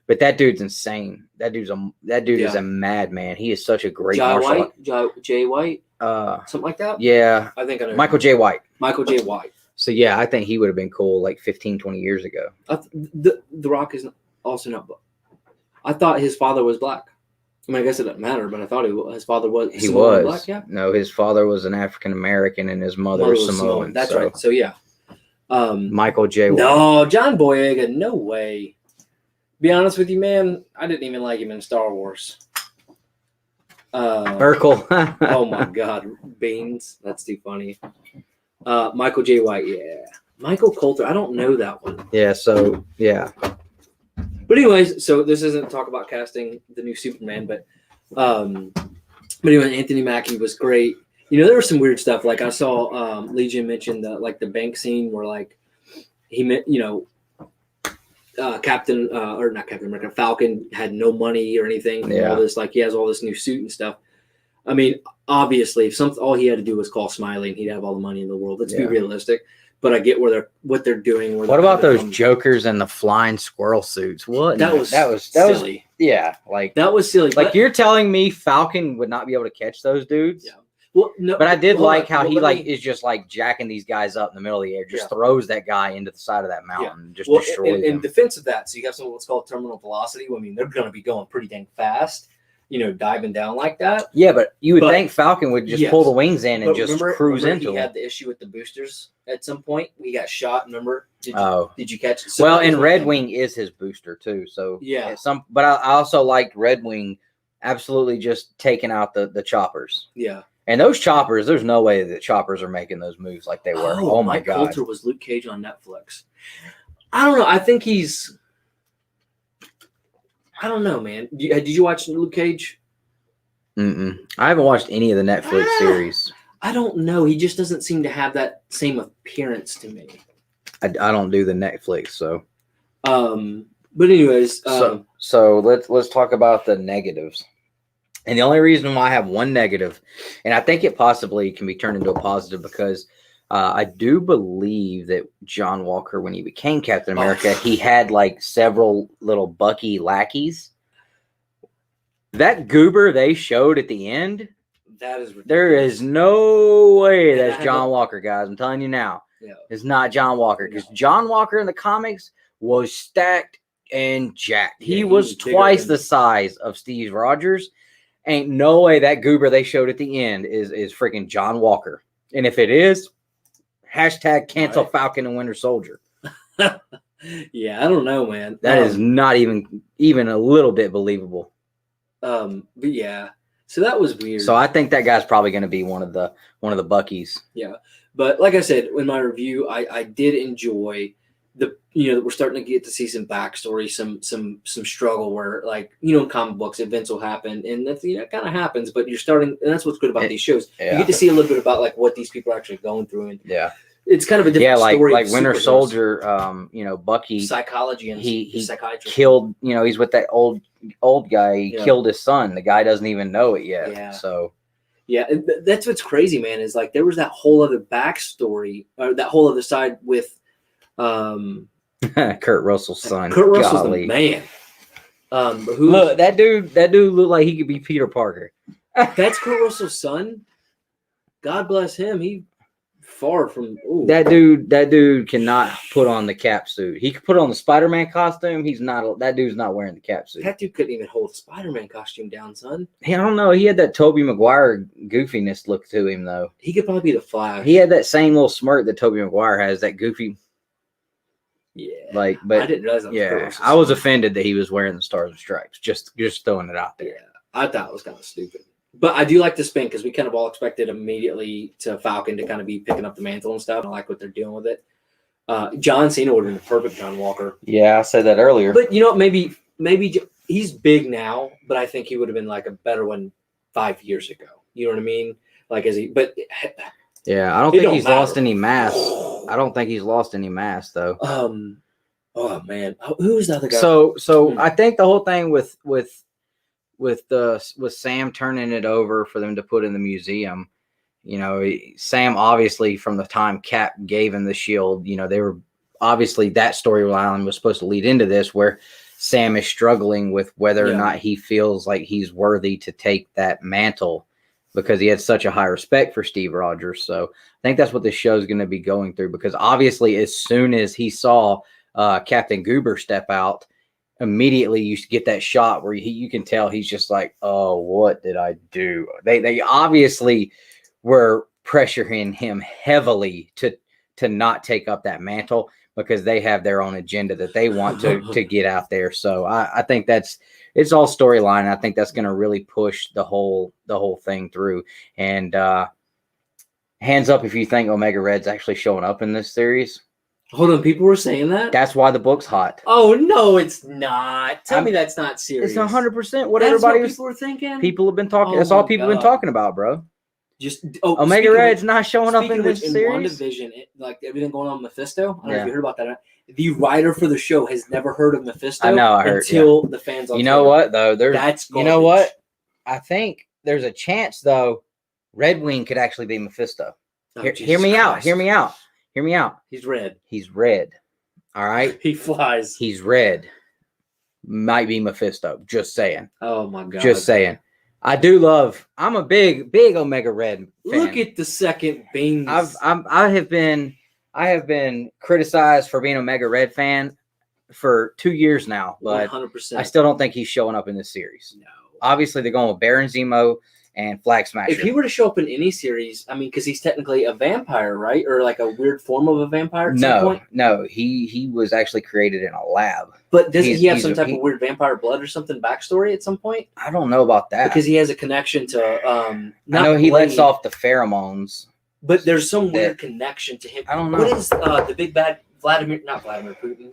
But that dude's insane. That dude is a madman. He is such a great martial artist. Jay White? Something like that? Yeah. I think I know. Michael J. White. Michael J. White. So yeah, I think he would have been cool like 15, 20 years ago. The Rock is also not black. I thought his father was black. I mean, I guess it doesn't matter, but I thought his father was. He was black. Yeah. No, his father was an African American and his mother was Samoan. That's right. So yeah. Michael J. White. No, John Boyega. No way. Be honest with you, man. I didn't even like him in Star Wars. Urkel. Oh my God, Beans. That's too funny. Michael J. White. Yeah. Michael Coulter. I don't know that one. Yeah. So yeah. But anyways, so this isn't talk about casting the new Superman, but anyway, Anthony Mackie was great. There was some weird stuff. Like I saw Legion mention the bank scene where like he met, not Captain America, Falcon had no money or anything. Yeah. All this, like he has all this new suit and stuff. I mean, obviously, if all he had to do was call Smiley and he'd have all the money in the world. Let's be realistic. But I get what they're doing. What about those Jokers and the flying squirrel suits? What? That was silly. Yeah, like that was silly. Like you're telling me Falcon would not be able to catch those dudes? Yeah. Well, no. But I did like how he is just like jacking these guys up in the middle of the air, just throws that guy into the side of that mountain, just destroys them. In defense of that, so you have something what's called terminal velocity. I mean, they're going to be going pretty dang fast. Diving down like that. Yeah, but you would think Falcon would just pull the wings in and just cruise into him. He had the issue with the boosters at some point. He got shot. Remember? Did you catch it? So and Red Wing is his booster too. So yeah, but I also liked Red Wing absolutely just taking out the choppers. Yeah. And those choppers, there's no way that choppers are making those moves like they were. Oh my God. Coulter was Luke Cage on Netflix. I don't know. I think he's. I don't know, man. Did you watch Luke Cage? I haven't watched any of the Netflix series. I don't know. He just doesn't seem to have that same appearance to me. I don't do the Netflix, so. But anyways, so let's talk about the negatives. And the only reason why I have one negative, and I think it possibly can be turned into a positive, because I do believe that John Walker, when he became Captain America, he had like several little Bucky lackeys That goober they showed at the end, That is ridiculous. there is no way And I that's have John Walker, guys. I'm telling you now. Yeah. It's not John Walker, because John Walker in the comics was stacked and jacked. Yeah, he he was was bigger twice than- the size of Steve Rogers. Ain't no way that goober they showed at the end is freaking John Walker. And if it is, hashtag cancel Right. Falcon and Winter Soldier. Yeah, I don't know, man. That is not even a little bit believable. But yeah, so that was weird. So I think that guy's probably going to be one of the Buckies. Yeah, but like I said in my review, I did enjoy we're starting to get to see some backstory, some struggle where, like, in comic books events will happen, and that's it kind of happens, but you're starting, and that's what's good about these shows. Yeah. You get to see a little bit about like what these people are actually going through, and Yeah. it's kind of a different story. like of Winter superheroes. Soldier, Bucky Psychology and he psychiatrist. killed, he's with that old guy. He Yeah. killed his son. The guy doesn't even know it yet. Yeah. So Yeah, and that's what's crazy, man, is like there was that whole other backstory, or that whole other side with Kurt Russell's son. Kurt Russell's Golly. the man. Look, that dude looked like he could be Peter Parker. That's Kurt Russell's son. God bless him. He far from That dude cannot put on the cap suit. He could put on the Spider-Man costume. That dude's not wearing the cap suit. That dude couldn't even hold the Spider-Man costume down, son. I don't know. He had that Tobey Maguire goofiness look to him, though. He could probably be the Flash. He had that same little smirk that Tobey Maguire has. That goofy, but But I didn't realize that was Kurt yeah, Russell's I was son. offended that he was wearing the Stars and Stripes. Just throwing it out there. Yeah, I thought it was kind of stupid. But I do like the spin, because we kind of all expected immediately to Falcon to kind of be picking up the mantle and stuff. I like what they're doing with it. John Cena would have been the perfect John Walker. Yeah, I said that earlier. But maybe he's big now, but I think he would have been like a better one 5 years ago. You know what I mean? Like, yeah, I don't It think don't he's matter. lost any mass. I don't think he's lost any mass though. Oh man, who was the other guy? So I think the whole thing with Sam turning it over for them to put in the museum, Sam obviously from the time Cap gave him the shield, they were obviously that storyline was supposed to lead into this, where Sam is struggling with whether or not he feels like he's worthy to take that mantle, because he had such a high respect for Steve Rogers. So I think that's what this show is going to be going through, because obviously as soon as he saw Captain Goober step out, immediately you get that shot where you can tell he's just like, oh, what did I do? They obviously were pressuring him heavily to not take up that mantle, because they have their own agenda that they want to get out there. So I think it's all storyline. I think that's going to really push the whole thing through. And hands up if you think Omega Red's actually showing up in this series. Hold on, people were saying that? That's why the book's hot. Oh no, it's not. Tell me that's not serious. It's 100% what That's everybody what people were thinking. People have been talking. Oh That's all my people have been God. talking about, bro. Just Omega Red's not showing up in this series. WandaVision, like everything going on with Mephisto. I don't know if you heard about that. The writer for the show has never heard of Mephisto. I know, I heard, until the fans. On You know Twitter. what though? That's you know garbage. what? I think there's a chance though. Red Wing could actually be Mephisto. Oh, hear Jesus me out. Christ. Hear me out. Hear me out. He's red. He's red. All right. He flies. He's red. Might be Mephisto. Just saying. Oh my God. Just saying. I'm a big Omega Red fan. Look at the second beams. I have been criticized for being an Omega Red fan for 2 years now, but 100%. I still don't think he's showing up in this series. No. Obviously, they're going with Baron Zemo and Flag Smasher. If he were to show up in any series, I mean, because he's technically a vampire, right? Or like a weird form of a vampire at some point? No, he was actually created in a lab. But doesn't he have he's some a- type he- of weird vampire blood or something backstory at some point? I don't know about that. Because he has a connection to I not know he lets Blade, off the pheromones. but there's some that- weird connection to him. I don't know. What is the big bad not Vladimir Putin,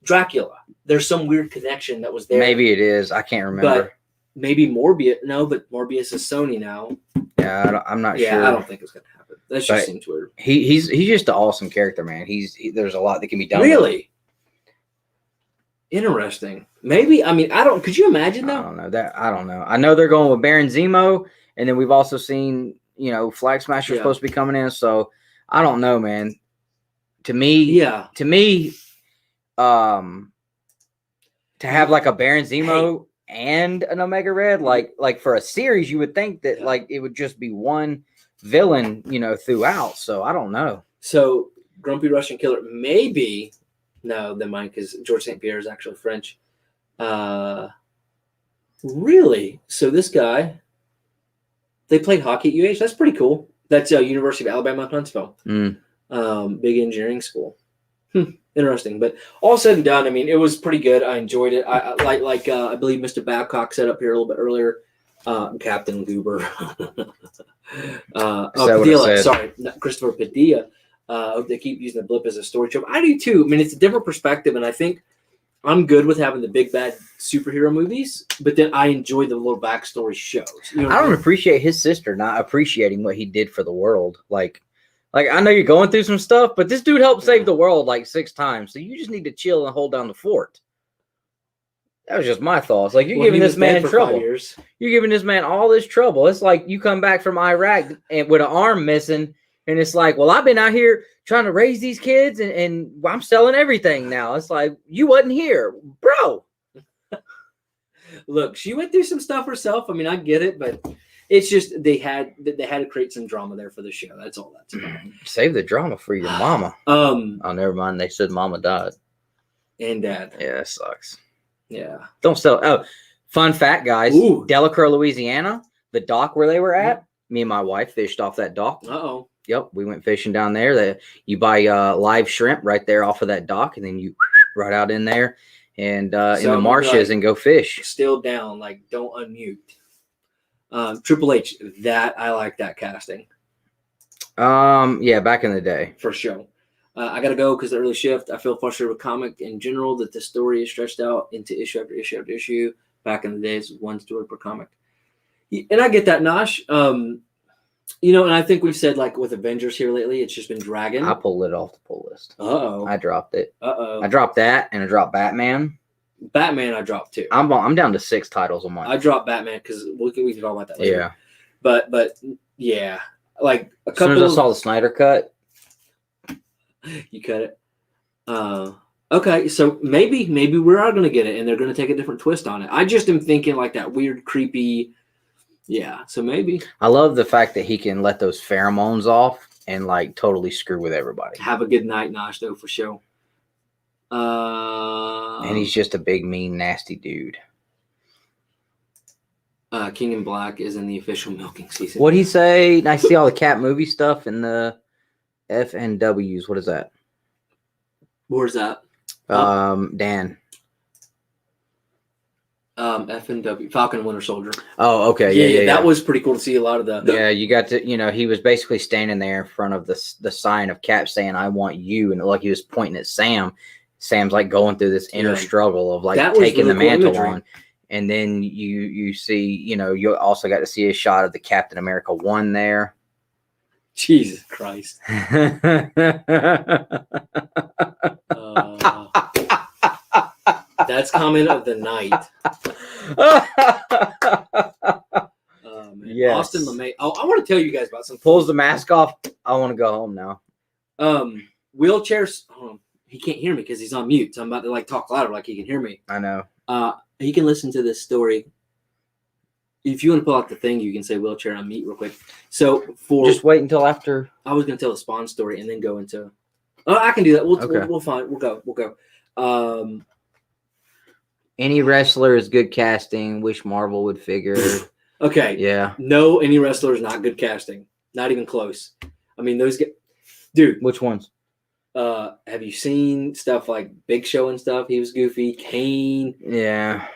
Dracula? There's some weird connection that was there. Maybe it is. I can't remember. But maybe Morbius. No, but Morbius is Sony now. Yeah, I'm not Yeah, sure. I don't think it's gonna happen. That's just But seems weird. He's just an awesome character, man. There's a lot that can be done. with him. Really interesting. Maybe I mean I don't. Could you imagine I though? don't know that. I don't know. I know they're going with Baron Zemo, and then we've also seen Flag Smasher Yeah. supposed to be coming in. So I don't know, man. To me, Yeah. to have like a Baron Zemo and an Omega Red. Like for a series, you would think that like it would just be one villain, throughout. So I don't know. So Grumpy Russian Killer, maybe. No, then mine, because George St. Pierre is actually French. Really? So this guy, they played hockey at UH. That's pretty cool. That's University of Alabama, Huntsville. Big engineering school. Interesting. But all said and done, I mean, it was pretty good. I enjoyed it. I I believe Mr. Babcock said up here a little bit earlier. Captain Goober. Padilla. Sorry, Christopher Padilla. They keep using the blip as a story trope. I do too. I mean, it's a different perspective, and I think I'm good with having the big bad superhero movies, but then I enjoy the little backstory shows. You know I don't appreciate his sister not appreciating what he did for the world. Like I know you're going through some stuff, but this dude helped save the world like 6 times. So you just need to chill and hold down the fort. That was just my thoughts. Like, you're giving this man trouble. You're giving this man all this trouble. It's like you come back from Iraq and with an arm missing, and it's like, well, I've been out here trying to raise these kids, and I'm selling everything now. It's like, you wasn't here, bro. Look, she went through some stuff herself. I mean, I get it, but it's just they had to create some drama there for the show. That's all that's about. Save the drama for your mama. Oh, never mind. They said mama died. And dad. Yeah, that sucks. Yeah. Don't sell. Oh, fun fact, guys. Ooh. Delacroix, Louisiana, the dock where they were at, me and my wife fished off that dock. Uh-oh. Yep, we went fishing down there. You buy live shrimp right there off of that dock, and then you right out in there and in the marshes and go fish. Still down, like, don't unmute. Triple H, that I like that casting. Yeah, back in the day. For sure. I got to go because the early shift. I feel frustrated with comic in general that the story is stretched out into issue after issue after issue. Back in the days, one story per comic. And I get that, Nosh. And I think we've said, like, with Avengers here lately, it's just been dragging. I pulled it off the pull list. Uh-oh. I dropped it. Uh-oh. I dropped that, and I dropped Batman. Batman I dropped too. I'm down to 6 titles a month. I dropped Batman because we can talk about that later. Yeah. But yeah, like a couple. As soon as I saw the Snyder Cut, you cut it. Okay, so maybe we are going to get it, and they're going to take a different twist on it. I just am thinking like that weird, creepy. Yeah, so maybe. I love the fact that he can let those pheromones off and like totally screw with everybody. Have a good night, Nosh, though, for sure. And he's just a big, mean, nasty dude. King in Black is in the official milking season. What'd he say? I see all the cat movie stuff in the FNWs. What is that? Where's that? Dan. FNW, Falcon and Winter Soldier. Oh, okay. Yeah. That was pretty cool to see a lot of the. Yeah, you got to, he was basically standing there in front of the sign of Cap saying, "I want you," and it looked like he was pointing at Sam. Sam's like going through this inner struggle of like taking the mantle on. And then you see, you also got to see a shot of the Captain America 1 there. Jesus Christ. That's comment of the night. Yes. Austin LeMay. Oh, I want to tell you guys about something. Pulls the mask off. I want to go home now. Wheelchairs. He can't hear me because he's on mute. So I'm about to like talk louder like he can hear me. I know. He can listen to this story. If you want to pull out the thing, you can say wheelchair on mute real quick. So just wait until after. I was going to tell the Spawn story and then go into. Oh, I can do that. We'll find. We'll go. Any wrestler is good casting. Wish Marvel would figure. Okay. Yeah. No, any wrestler is not good casting. Not even close. I mean, those get. Dude. Which ones? Have you seen stuff like Big Show and stuff? He was goofy. Kane. Yeah.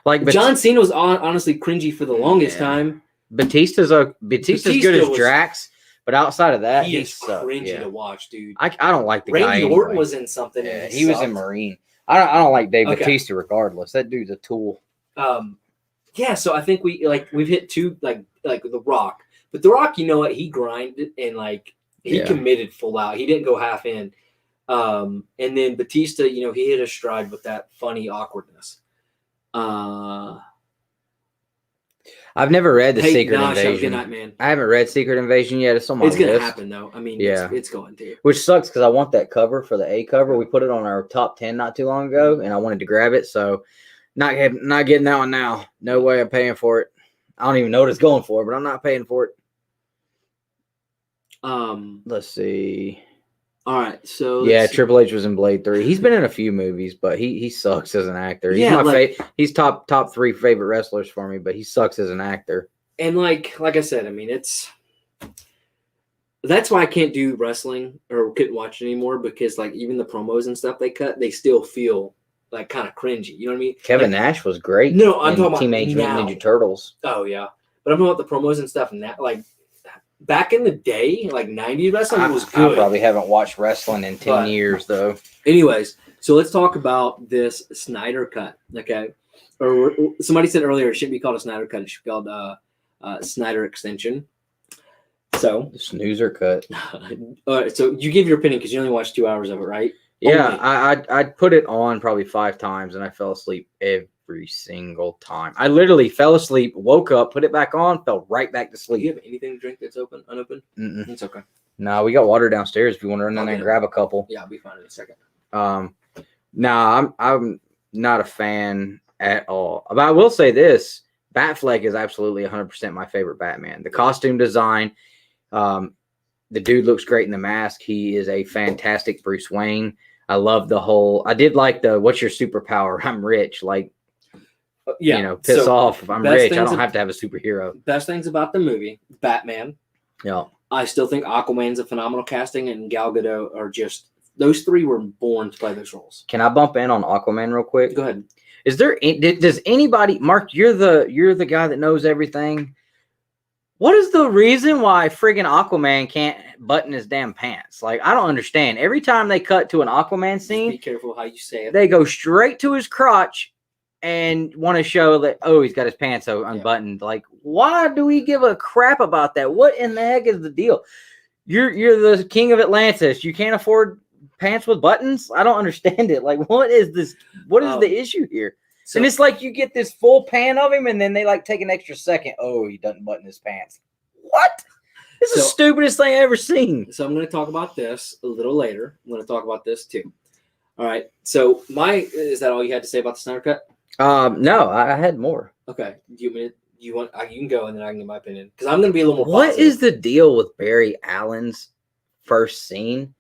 Like John Cena was honestly cringy for the longest time. Batista's good as Drax, but outside of that, he's cringy to watch, dude. I don't like the guy. Randy Orton was in something. Yeah, he was in Marine. I don't like Dave Batista regardless. That dude's a tool. Yeah. So I think we've hit 2 like The Rock, but The Rock, you know what? He grinded and like. He committed full out. He didn't go half in. And then Batista, he hit a stride with that funny awkwardness. I've never read the Secret Invasion. Good night, man. I haven't read Secret Invasion yet. It's on my list. It's going to happen, though. I mean, it's going to. Which sucks because I want that cover for the A cover. We put it on our top 10 not too long ago, and I wanted to grab it. So Not getting that one now. No way I'm paying for it. I don't even know what it's going for, but I'm not paying for it. Let's see. All right, so yeah, Triple H was in Blade 3. He's been in a few movies, but he sucks as an actor. He's he's top 3 favorite wrestlers for me, but he sucks as an actor. And like I said, I mean, that's why I can't do wrestling or couldn't watch it anymore, because like even the promos and stuff they cut, they still feel like kind of cringy. You know what I mean? Kevin Nash was great. No, I'm talking about Teenage Mutant Ninja Turtles. Oh yeah, but I'm talking about the promos and stuff, and that like back in the day, like 90s wrestling was good. I probably haven't watched wrestling in 10 years though. Anyways, so let's talk about this Snyder Cut, okay? Or somebody said earlier it shouldn't be called a Snyder Cut; it should be called Snyder Extension. So the snoozer cut. All right, so you give your opinion because you only watched 2 hours of it, right? Yeah, I put it on probably 5 times and I fell asleep every single time. I literally fell asleep, woke up, put it back on, fell right back to sleep. Do you have anything to drink that's unopened? Mm-mm. It's okay. No, we got water downstairs if you want to run down there and grab a couple. Yeah, I'll be fine in a second. I'm not a fan at all. But I will say this, Batfleck is absolutely 100% my favorite Batman. The costume design, the dude looks great in the mask. He is a fantastic Bruce Wayne. I love the whole. I did like the "What's your superpower? I'm rich." Like, piss off. If I'm rich, I don't have to have a superhero. Best things about the movie, Batman. Yeah, I still think Aquaman's a phenomenal casting, and Gal Gadot are just those three were born to play those roles. Can I bump in on Aquaman real quick? Go ahead. Does anybody, Mark? You're the guy that knows everything. What is the reason why friggin' Aquaman can't button his damn pants? Like, I don't understand. Every time they cut to an Aquaman scene, just be careful how you say it. They go straight to his crotch and want to show that, oh, he's got his pants unbuttoned. Yeah. Like, why do we give a crap about that? What in the heck is the deal? You're the king of Atlantis. You can't afford pants with buttons? I don't understand it. Like, what is this? What is the issue here? So, and it's like you get this full pan of him, and then they like take an extra second. Oh, he doesn't button his pants. What? This is the stupidest thing I've ever seen. So I'm going to talk about this a little later. I'm going to talk about this too. All right. So is that all you had to say about the Snyder Cut? No, I had more. Okay. You can go, and then I can get my opinion because I'm going to be a little more. What positive. Is the deal with Barry Allen's first scene?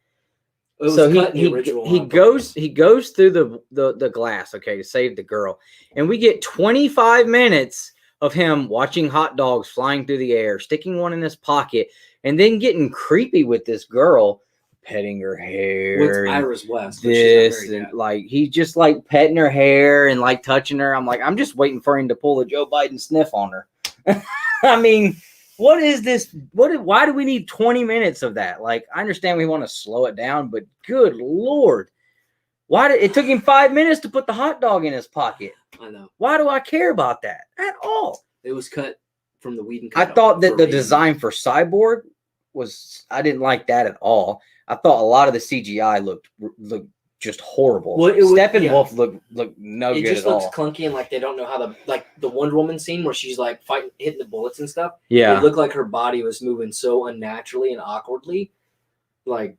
So he goes through the glass, okay, to save the girl, and we get 25 minutes of him watching hot dogs flying through the air, sticking one in his pocket, and then getting creepy with this girl, petting her hair. With Iris West, like he's just like petting her hair and like touching her. I'm like, I'm just waiting for him to pull a Joe Biden sniff on her. I mean. What is this? Why do we need 20 minutes of that? Like, I understand we want to slow it down, but good Lord. It took him 5 minutes to put the hot dog in his pocket. I know. Why do I care about that at all? It was cut from the Whedon cut. I thought that the design for Cyborg I didn't like that at all. I thought a lot of the CGI looked just horrible. Well, Steppenwolf looked no good at all. It just looks clunky and like they don't know how the Wonder Woman scene where she's like hitting the bullets and stuff. Yeah, it looked like her body was moving so unnaturally and awkwardly. Like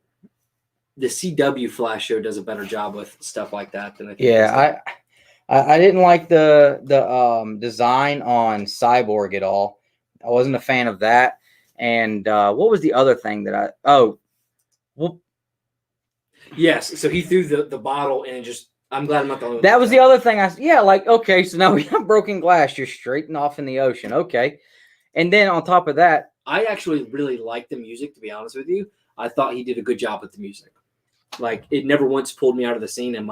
the CW Flash show does a better job with stuff like that than I think. Yeah, I didn't like the design on Cyborg at all. I wasn't a fan of that. And what was the other thing that Yes, so he threw the bottle and I'm glad I'm not the only one. That was the other thing okay, so now we have broken glass. You're straight off in the ocean. Okay. And then on top of that. I actually really liked the music, to be honest with you. I thought he did a good job with the music. Like, it never once pulled me out of the scene. In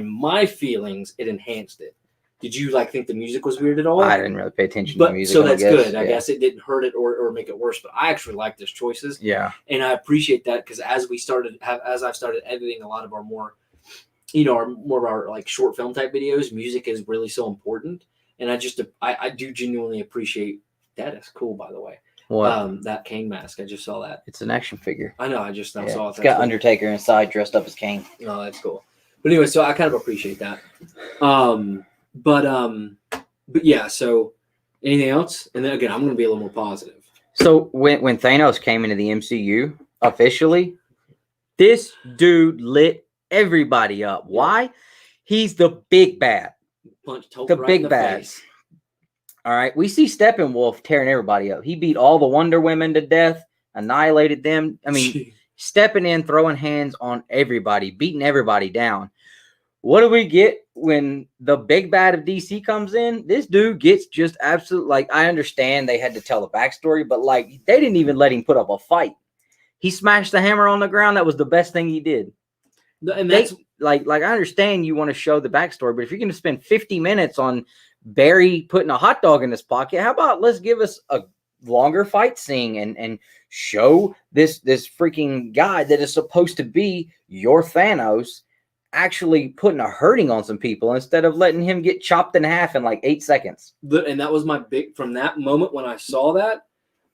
my feelings, it enhanced it. Did you think the music was weird at all? I didn't really pay attention to the music. So that's good. I guess it didn't hurt it or make it worse. But I actually like those choices. Yeah. And I appreciate that because as I've started editing a lot of our more, more of our short film type videos, music is really so important. And I do genuinely appreciate that. Is cool, by the way. What? That Kane mask. I just saw that. It's an action figure. I know. I just saw it. It's got Undertaker inside dressed up as Kane. Oh, that's cool. But anyway, so I kind of appreciate that. But yeah, so anything else? And then again, I'm going to be a little more positive. So when Thanos came into the MCU officially, this dude lit everybody up. Why? He's the big bad. punched Hulk the right big in the bads. face. All right, we see Steppenwolf tearing everybody up. He beat all the Wonder Women to death, annihilated them. I mean, stepping in, throwing hands on everybody, beating everybody down. What do we get when the big bad of DC comes in? This dude gets just absolute, like, I understand they had to tell the backstory, but like they didn't even let him put up a fight. He smashed the hammer on the ground. That was the best thing he did. And that's like I understand you want to show the backstory, but if you're going to spend 50 minutes on Barry putting a hot dog in his pocket, how about let's give us a longer fight scene and show this freaking guy that is supposed to be your Thanos actually putting a hurting on some people instead of letting him get chopped in half in like 8 seconds. And that was my big, from that moment when I saw that,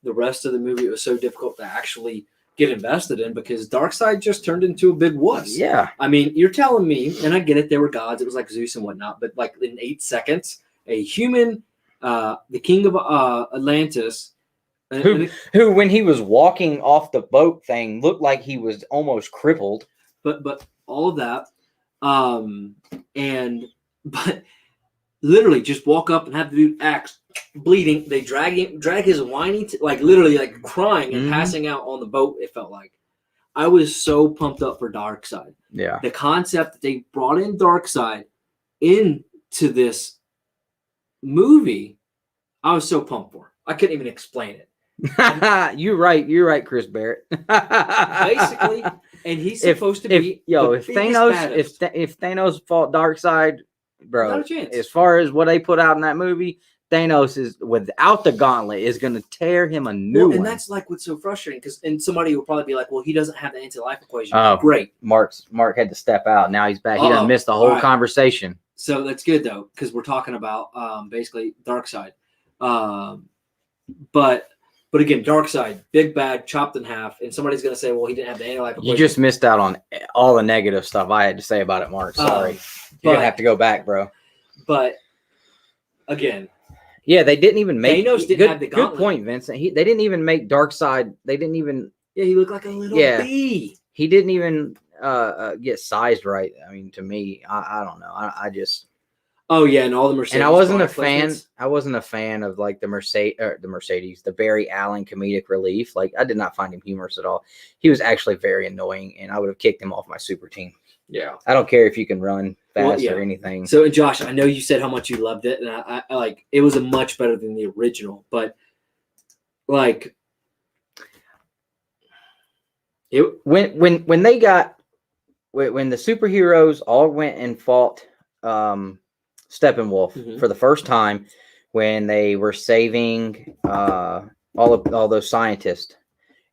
the rest of the movie, it was so difficult to actually get invested in because Darkseid just turned into a big wuss. Yeah. I mean, you're telling me, and I get it, they were gods, it was like Zeus and whatnot, but like in 8 seconds, a human, the king of Atlantis, who when he was walking off the boat thing looked like he was almost crippled. But all of that, but literally just walk up and have the dude axe bleeding. They drag his whiny, like literally like crying and passing out on the boat. It felt like I was so pumped up for Darkseid. Yeah, the concept that they brought in Darkseid into this movie, I was so pumped for. I couldn't even explain it. You're right, Chris Barrett. Basically, and he's supposed to be if Thanos fought Darkseid, bro, not a chance. As far as what they put out in that movie, Thanos is without the gauntlet is going to tear him a new one. And that's like what's so frustrating and somebody will probably be like, well, he doesn't have the anti-life equation. Oh, great. Mark had to step out. Now he's back. He done missed the whole conversation. So that's good though, because we're talking about basically Darkseid. But again, Darkseid, big bad, chopped in half, and somebody's going to say, well, he didn't have the anti-life equation. You just missed out on all the negative stuff I had to say about it, Mark. Sorry. You're going to have to go back, bro. But again, yeah, they didn't even make Thanos didn't have the gauntlet. Good point, Vincent. They didn't even make Darkseid. They didn't even. Yeah, he looked like a little bee. He didn't even get sized right. I mean, to me, I don't know. I just. Oh yeah, and all the Mercedes. And I wasn't a fan. I wasn't a fan of like the Mercedes, the Barry Allen comedic relief. Like I did not find him humorous at all. He was actually very annoying, and I would have kicked him off my super team. Yeah, I don't care if you can run fast or anything. So, Josh, I know you said how much you loved it, and I like it was a much better than the original. But like, when the superheroes all went and fought Steppenwolf for the first time, when they were saving all those scientists,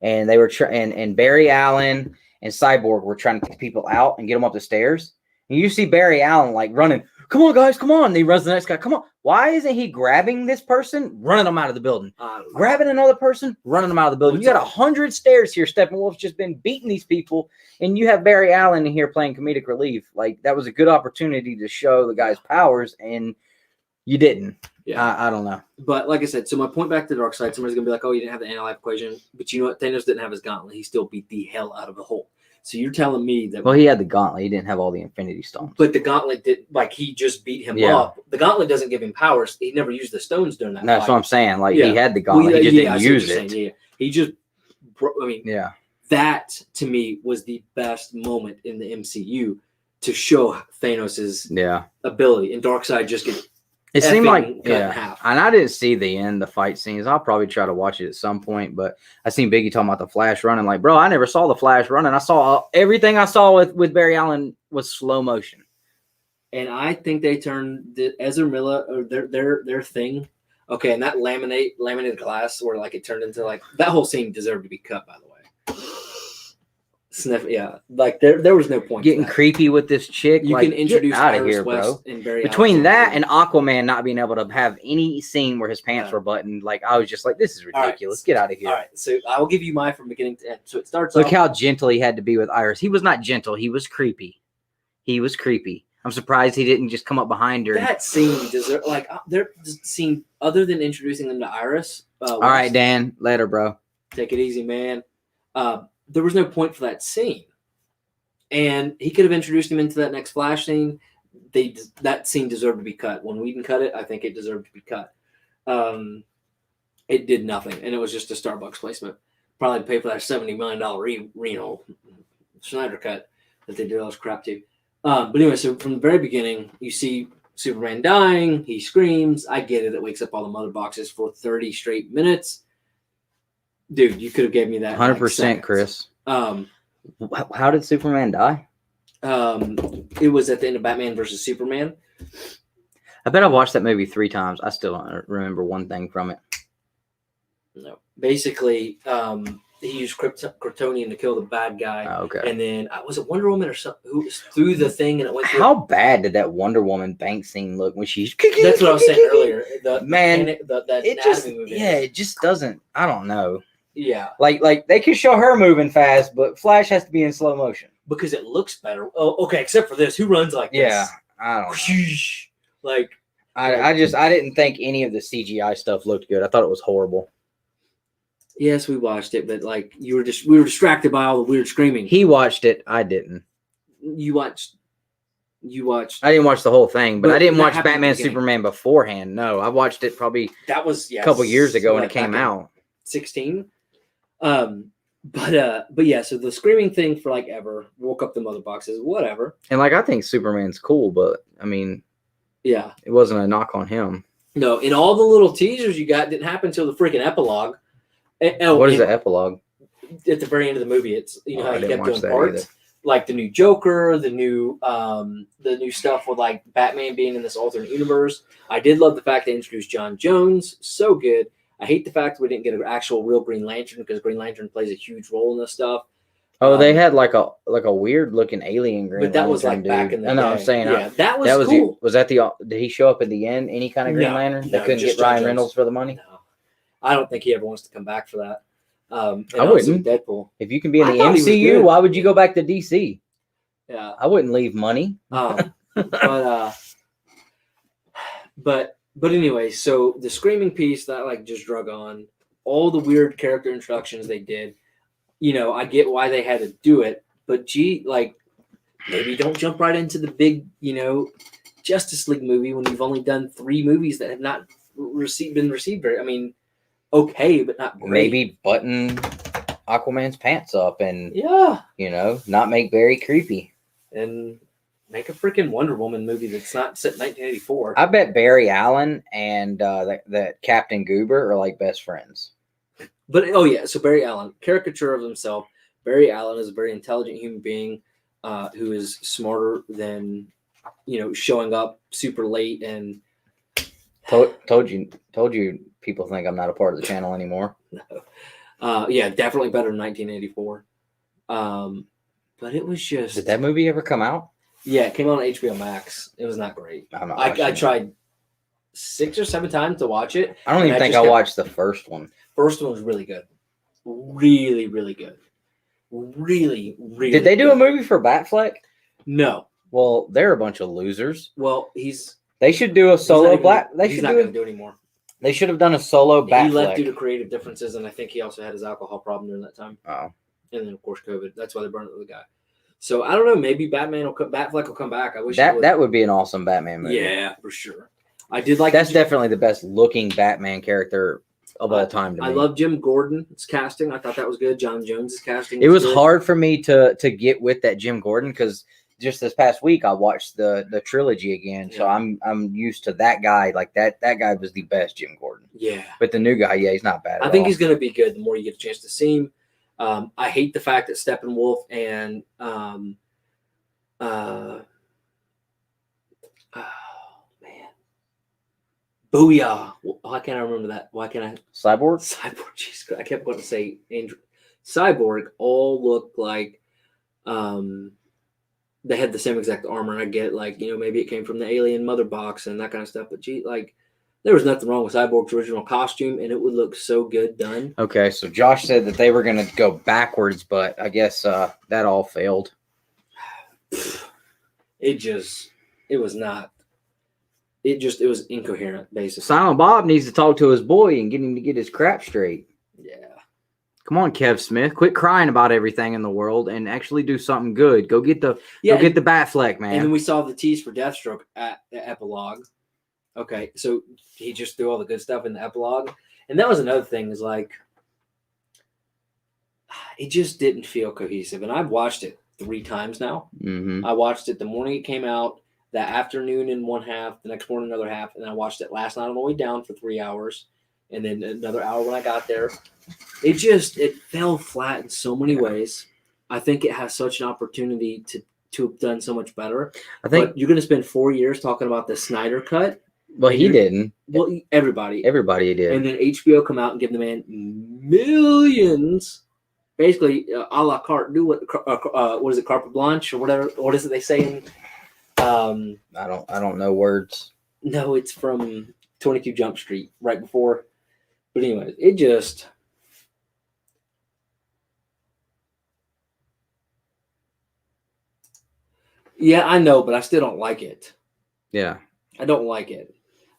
and they were and Barry Allen and Cyborg were trying to take people out and get them up the stairs. And you see Barry Allen like running, come on, guys, come on. And he runs the next guy, come on. Why isn't he grabbing this person, running them out of the building? Grabbing another person, running them out of the building. You got 100 stairs here. Steppenwolf's just been beating these people, and you have Barry Allen in here playing comedic relief. Like, that was a good opportunity to show the guy's powers, and you didn't. Yeah, I don't know. But like I said, so my point back to Darkseid, somebody's going to be like, oh, you didn't have the anti-life equation. But you know what? Thanos didn't have his gauntlet. He still beat the hell out of the Hulk. So you're telling me that... Well, he had the gauntlet. He didn't have all the Infinity Stones. But the gauntlet did... Like, he just beat him up. The gauntlet doesn't give him powers. He never used the stones during that fight. That's what I'm saying. Like, he had the gauntlet. He just didn't use it. Yeah. He just... I mean... Yeah. That, to me, was the best moment in the MCU to show Thanos' ability. And Darkseid just gets... It seemed like, and I didn't see the fight scenes. I'll probably try to watch it at some point, but I seen Biggie talking about the Flash running. Like, bro, I never saw the Flash running. I saw everything I saw with Barry Allen was slow motion. And I think they turned Ezra Miller or their thing. Okay, and that laminated glass where like it turned into like that whole scene deserved to be cut, by the way. Sniff, like there was no point. Getting creepy with this chick. You can introduce out of Iris here, West bro. And Barry Between Allen that and Aquaman not being able to have any scene where his pants were buttoned, like I was just like, this is ridiculous. Get out of here. All right, so I will give you mine from beginning to end. So it starts. Look how gentle he had to be with Iris. He was not gentle. He was creepy. I'm surprised he didn't just come up behind her. That scene deserves there scene other than introducing them to Iris. All right, Dan. Later, bro. Take it easy, man. There was no point for that scene. And he could have introduced him into that next Flash scene. that scene deserved to be cut. When Whedon cut it, I think it deserved to be cut. It did nothing, and it was just a Starbucks placement. Probably pay for that $70 million Snyder cut that they did all this crap to. But anyway, so from the very beginning, you see Superman dying. He screams. I get it. It wakes up all the mother boxes for 30 straight minutes. Dude, you could have gave me that 100%, Chris. How did Superman die? It was at the end of Batman versus Superman. I bet I've watched that movie 3 times. I still don't remember one thing from it. No. Basically, he used Kryptonian to kill the bad guy. Oh, okay. And then, was it Wonder Woman or something who threw the thing and it went through? How bad did that Wonder Woman bank scene look when she's... That's what I was saying earlier. That movie. Yeah, it just doesn't... I don't know. Yeah. Like they can show her moving fast, but Flash has to be in slow motion. Because it looks better. Oh, okay, except for this. Who runs like this? Yeah, I don't know. Like... I didn't think any of the CGI stuff looked good. I thought it was horrible. Yes, we watched it, but like we were distracted by all the weird screaming. He watched it. I didn't. You watched. I didn't watch the whole thing, but I didn't watch Batman Superman beforehand. No, I watched it probably a couple years ago when it came out. 16. But yeah, so the screaming thing for like ever woke up the mother boxes, whatever. And like I think Superman's cool, but I mean, yeah, it wasn't a knock on him. No, and all the little teasers you got didn't happen until the freaking epilogue. What is the epilogue? At the very end of the movie, it's how he kept doing parts, either. Like the new Joker, the new stuff with like Batman being in this alternate universe. I did love the fact they introduced John Jones, so good. I hate the fact we didn't get an actual real Green Lantern because Green Lantern plays a huge role in this stuff. Oh, they had like a weird looking alien Green Lantern. But that was like back in the day. No, I'm saying that was cool. Was that did he show up at the end? Any kind of Green Lantern? They couldn't get Ryan Reynolds for the money. No. I don't think he ever wants to come back for that. I wouldn't. Deadpool. If you can be in the MCU, why would you go back to DC? Yeah, I wouldn't leave money. But anyway, so the screaming piece that like just drug on, all the weird character introductions they did. I get why they had to do it, but maybe don't jump right into the big, Justice League movie when you've only done 3 movies that have not been received very. I mean, okay, but not great. Maybe button Aquaman's pants up and not make Barry creepy and make a freaking Wonder Woman movie that's not set in 1984. I bet Barry Allen and that Captain Goober are like best friends. But so Barry Allen, caricature of himself. Barry Allen is a very intelligent human being who is smarter than showing up super late and told you people think I'm not a part of the channel anymore. No. Definitely better than 1984. But it was just. Did that movie ever come out? Yeah, it came out on HBO Max. It was not great. I tried 6 or 7 times to watch it. I don't even think I watched the first one. First one was really good. Really, really good. Really, really Did they do a movie for Batfleck? No. Well, they're a bunch of losers. Well, they should do a solo he's not going to do anymore. They should have done a solo Batfleck. He left due to creative differences, and I think he also had his alcohol problem during that time. Oh. And then, of course, COVID. That's why they burned the guy. So, I don't know. Maybe Batfleck will come back. I wish that would be an awesome Batman movie. Yeah, for sure. I did like that's definitely the best looking Batman character of all time to me. I love Jim Gordon's casting. I thought that was good. John Jones' casting. It was hard for me to get with that Jim Gordon because just this past week I watched the trilogy again. So I'm used to that guy. Like that guy was the best Jim Gordon. Yeah. But the new guy, he's not bad. I think he's going to be good the more you get a chance to see him. I hate the fact that Steppenwolf and Booyah. Why can't I remember that? Why can't I? Cyborg? Jeez, I kept wanting to say Cyborg all look like they had the same exact armor. I get maybe it came from the alien mother box and that kind of stuff. But there was nothing wrong with Cyborg's original costume, and it would look so good done. Okay, so Josh said that they were going to go backwards, but I guess that all failed. It was not. It was incoherent, basically. Silent Bob needs to talk to his boy and get him to get his crap straight. Yeah. Come on, Kev Smith. Quit crying about everything in the world and actually do something good. Go get the Batfleck, man. And then we saw the tease for Deathstroke at the epilogue. Okay, so he just threw all the good stuff in the epilogue. And that was another thing, is like, it just didn't feel cohesive. And I've watched it 3 times now. Mm-hmm. I watched it the morning it came out, that afternoon in one half, the next morning another half, and then I watched it last night on the way down for 3 hours, and then another hour when I got there. It fell flat in so many ways. I think it has such an opportunity to have done so much better. I think but you're going to spend 4 years talking about the Snyder Cut. Well, he didn't. Well, everybody did. And then HBO come out and give the man millions, basically a la carte. Do what is it, carte blanche or whatever? What is it they say in? I don't know words. No, it's from 22 Jump Street, right before. But anyways, it just. Yeah, I know, but I still don't like it. Yeah. I don't like it.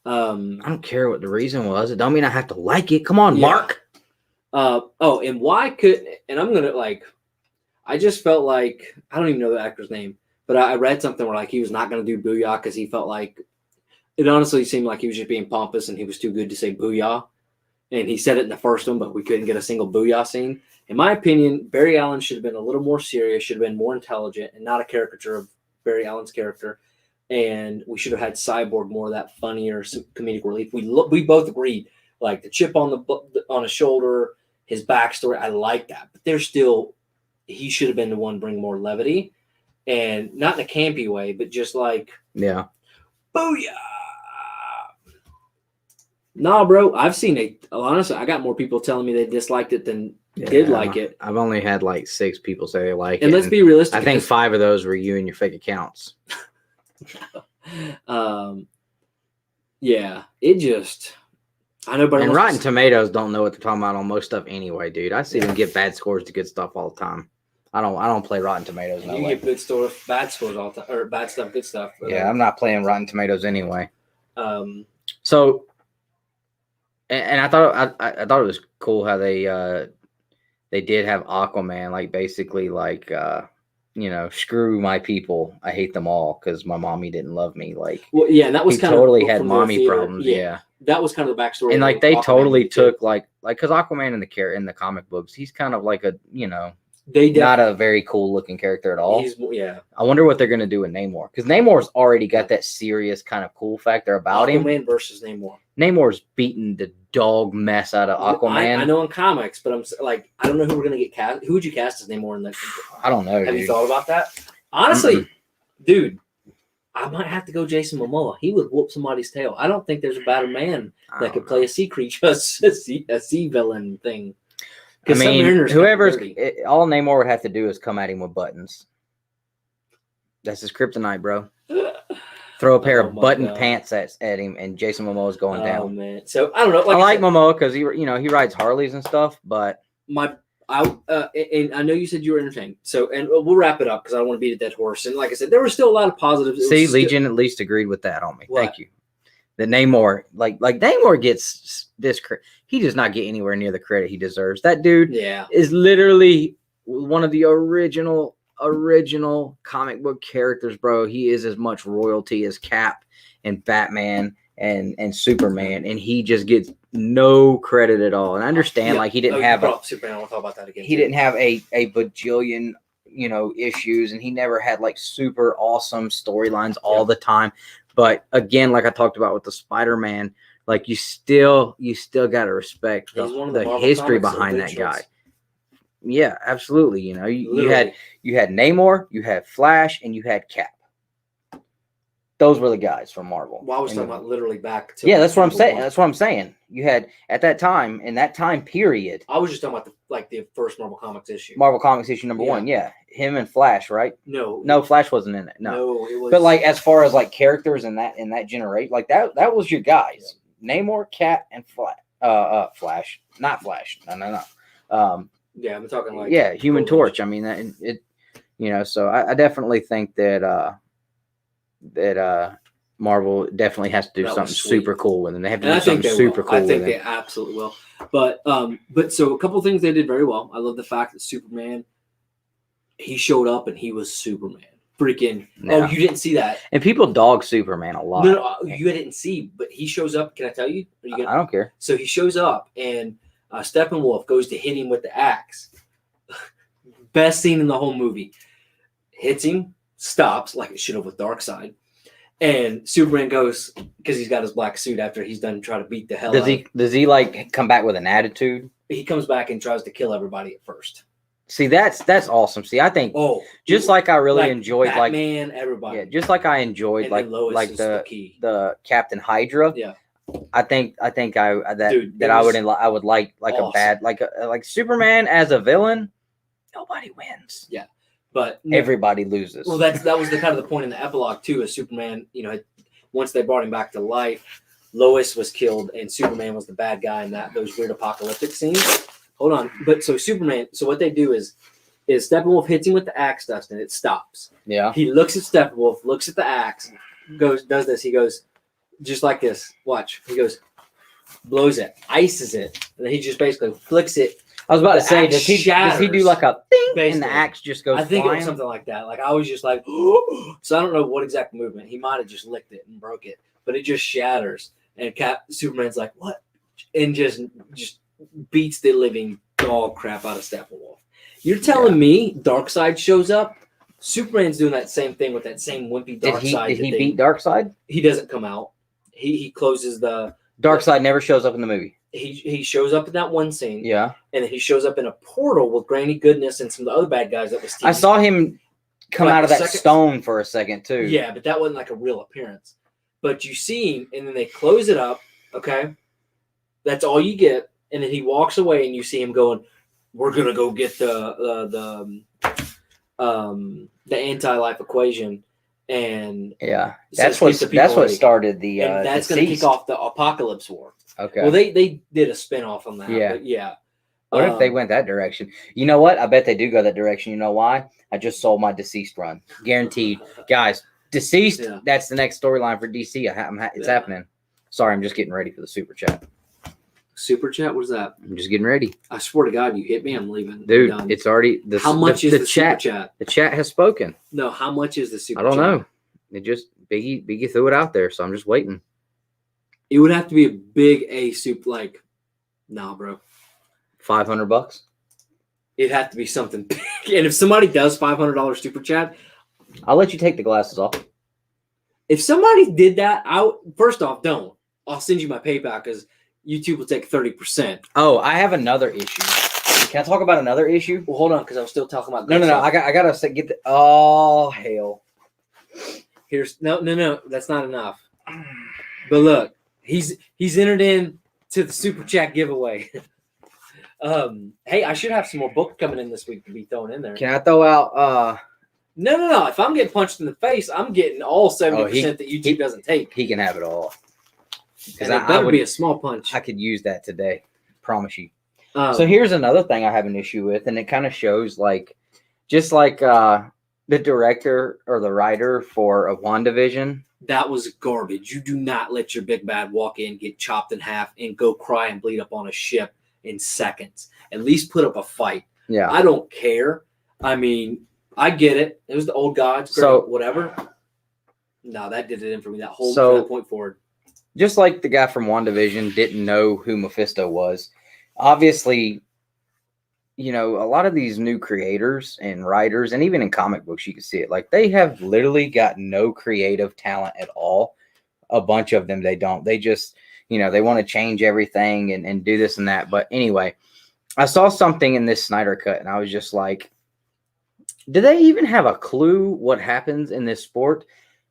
I don't care what the reason was. It don't mean I have to like it. Come on, yeah. Mark. And why could, and I'm going to I just felt like, I don't even know the actor's name, but I read something where he was not going to do Booyah because he felt like, it honestly seemed like he was just being pompous and he was too good to say Booyah. And he said it in the first one, but we couldn't get a single Booyah scene. In my opinion, Barry Allen should have been a little more serious, should have been more intelligent, and not a caricature of Barry Allen's character. And we should have had Cyborg more of that funnier comedic relief. We both agreed, the chip on his shoulder, his backstory. I like that, but he should have been the one to bring more levity, and not in a campy way, but just yeah, booyah. Nah, bro, I've seen it. Honestly, I got more people telling me they disliked it than did like it. I've only had 6 people say they like it. And let's be realistic. I think 5 of those were you and your fake accounts. Yeah, it just. I know, but Rotten Tomatoes don't know what they're talking about on most stuff anyway, dude. I see them get bad scores to good stuff all the time. I don't play Rotten Tomatoes. You get good stuff, bad scores all the time, or bad stuff, good stuff. But, yeah, I'm not playing Rotten Tomatoes anyway. So, and I thought it was cool how they did have Aquaman, basically screw my people. I hate them all because my mommy didn't love me. Well, yeah, that was he totally had mommy problems. Yeah. That was kind of the backstory. And they totally took because Aquaman in the comic books, he's kind of not a very cool looking character at all. I wonder what they're gonna do with Namor, because Namor's already got that serious kind of cool factor about him. Aquaman versus Namor. Namor's beating the dog mess out of Aquaman. I know in comics, but I'm I don't know who we're gonna get cast. Who would you cast as Namor in that? I don't know. Have you thought about that? Honestly, dude, I might have to go Jason Momoa. He would whoop somebody's tail. I don't think there's a better man that could play a sea creature, a sea villain thing. I mean, all Namor would have to do is come at him with buttons. That's his kryptonite, bro. Throw a pair of button pants at him, and Jason Momoa's going down. Oh man! So I don't know. I like Momoa because he rides Harleys and stuff, but and I know you said you were entertained. So, and we'll wrap it up because I don't want to beat a dead horse. And like I said, there were still a lot of positives. See, Legion at least agreed with that on me. What? Thank you. That Namor, Namor gets this credit. He does not get anywhere near the credit he deserves. That dude is literally one of the original comic book characters, bro. He is as much royalty as Cap and Batman and Superman, and he just gets no credit at all. And I understand, he didn't have Superman. I'll talk about that again. He didn't have a bajillion issues, and he never had super awesome storylines all the time. But again, like I talked about with the Spider-Man, you still got to respect the history behind that guy. Yeah, absolutely. You had Namor, you had Flash, and you had Cap. Those were the guys from Marvel. Well, I was talking about literally back to. Yeah, that's what I'm saying. That's what I'm saying. You had at that time, in that time period. I was just talking about the first Marvel Comics issue. Marvel Comics issue number 1. Yeah, him and Flash, right? No, Flash wasn't in it. No, it was. But as far as characters in that generation, that was your guys. Yeah. Namor, Cap, and Flash, not Flash. No. Yeah, I'm talking Human Torch. I mean, so I definitely think that Marvel definitely has to do something super cool with them. They have to do something super cool. I think they absolutely will. But so a couple of things they did very well. I love the fact that Superman, he showed up and he was Superman. Freaking! Yeah. Oh, you didn't see that? And people dog Superman a lot. No, you didn't see, but he shows up. Can I tell you? Are you gonna... I don't care. So he shows up, and Steppenwolf goes to hit him with the axe. Best scene in the whole movie. Hits him, stops like it should have with Darkseid, and Superman goes because he's got his black suit after he's done trying to beat the hell. Does he like come back with an attitude? He comes back and tries to kill everybody at first. See, that's awesome. See, I think just like I really enjoyed Batman, everybody. Yeah, just like I enjoyed and like the Captain Hydra. Yeah. I think I would like awesome. A bad like Superman as a villain. Nobody wins. Yeah. But everybody loses. Well, that was the kind of the point in the epilogue too, is Superman, once they brought him back to life, Lois was killed and Superman was the bad guy in those weird apocalyptic scenes. Hold on. But so Superman, so what they do is Steppenwolf hits him with the axe dust and it stops. Yeah. He looks at Steppenwolf, looks at the axe, does this. He goes, just like this. Watch. He goes, blows it, ices it, and then he just basically flicks it. I was about to say, does he do like a thing basically, and the axe just goes I think flying? It was something like that. Like I was just like, so I don't know what exact movement. He might have just licked it and broke it, but it just shatters. And Superman's like, what? And just beats the living dog crap out of Steppenwolf. You're telling me Darkseid shows up? Superman's doing that same thing with that same wimpy Darkseid. Did he beat Darkseid? He doesn't come out. He closes the... Darkseid never shows up in the movie. He shows up in that one scene. Yeah. And then he shows up in a portal with Granny Goodness and some of the other bad guys that was teaming. I saw him come out of that stone for a second too. Yeah, but that wasn't like a real appearance. But you see him, and then they close it up, okay? That's all you get. And then he walks away, and you see him going, we're going to go get the anti-life equation. And yeah, that's what started the and that's going to kick off the Apocalypse War. Okay. Well, they did a spinoff on that. Yeah. But yeah. What if they went that direction? You know what? I bet they do go that direction. You know why? I just sold my Deceased run. Guaranteed. Guys, Deceased, that's the next storyline for DC. It's happening. Sorry, I'm just getting ready for the super chat. Super chat? What is that? I'm just getting ready. I swear to God, you hit me. I'm leaving. Dude, it's already... How much is the super chat? The chat has spoken. No, how much is the super chat? I don't know. It just... Biggie threw it out there, so I'm just waiting. It would have to be a big A soup, like... Nah, bro. $500? It'd have to be something big. And if somebody does $500 super chat... I'll let you take the glasses off. If somebody did that, first off, don't. I'll send you my PayPal because YouTube will take 30%. Oh, I have another issue. Can I talk about another issue? Well, hold on, because I was still talking about. No. I gotta get the. Oh hell! Here's no. That's not enough. But look, he's entered in to the super chat giveaway. Hey, I should have some more books coming in this week to be thrown in there. Can I throw out? No. If I'm getting punched in the face, I'm getting all 70% that YouTube doesn't take. He can have it all. Because it better be a small punch. I could use that today. Promise you. So here's another thing I have an issue with, and it kind of shows just like the director or the writer for WandaVision. That was garbage. You do not let your big bad walk in, get chopped in half, and go cry and bleed up on a ship in seconds. At least put up a fight. Yeah. I don't care. I mean, I get it. It was the old gods. So whatever. No, that did it in for me. That whole from that point forward. Just like the guy from WandaVision didn't know who Mephisto was. Obviously, a lot of these new creators and writers, and even in comic books, you can see it. Like, they have literally got no creative talent at all. A bunch of them, they don't. They just, they want to change everything and do this and that. But anyway, I saw something in this Snyder Cut, and I was just like, do they even have a clue what happens in this sport?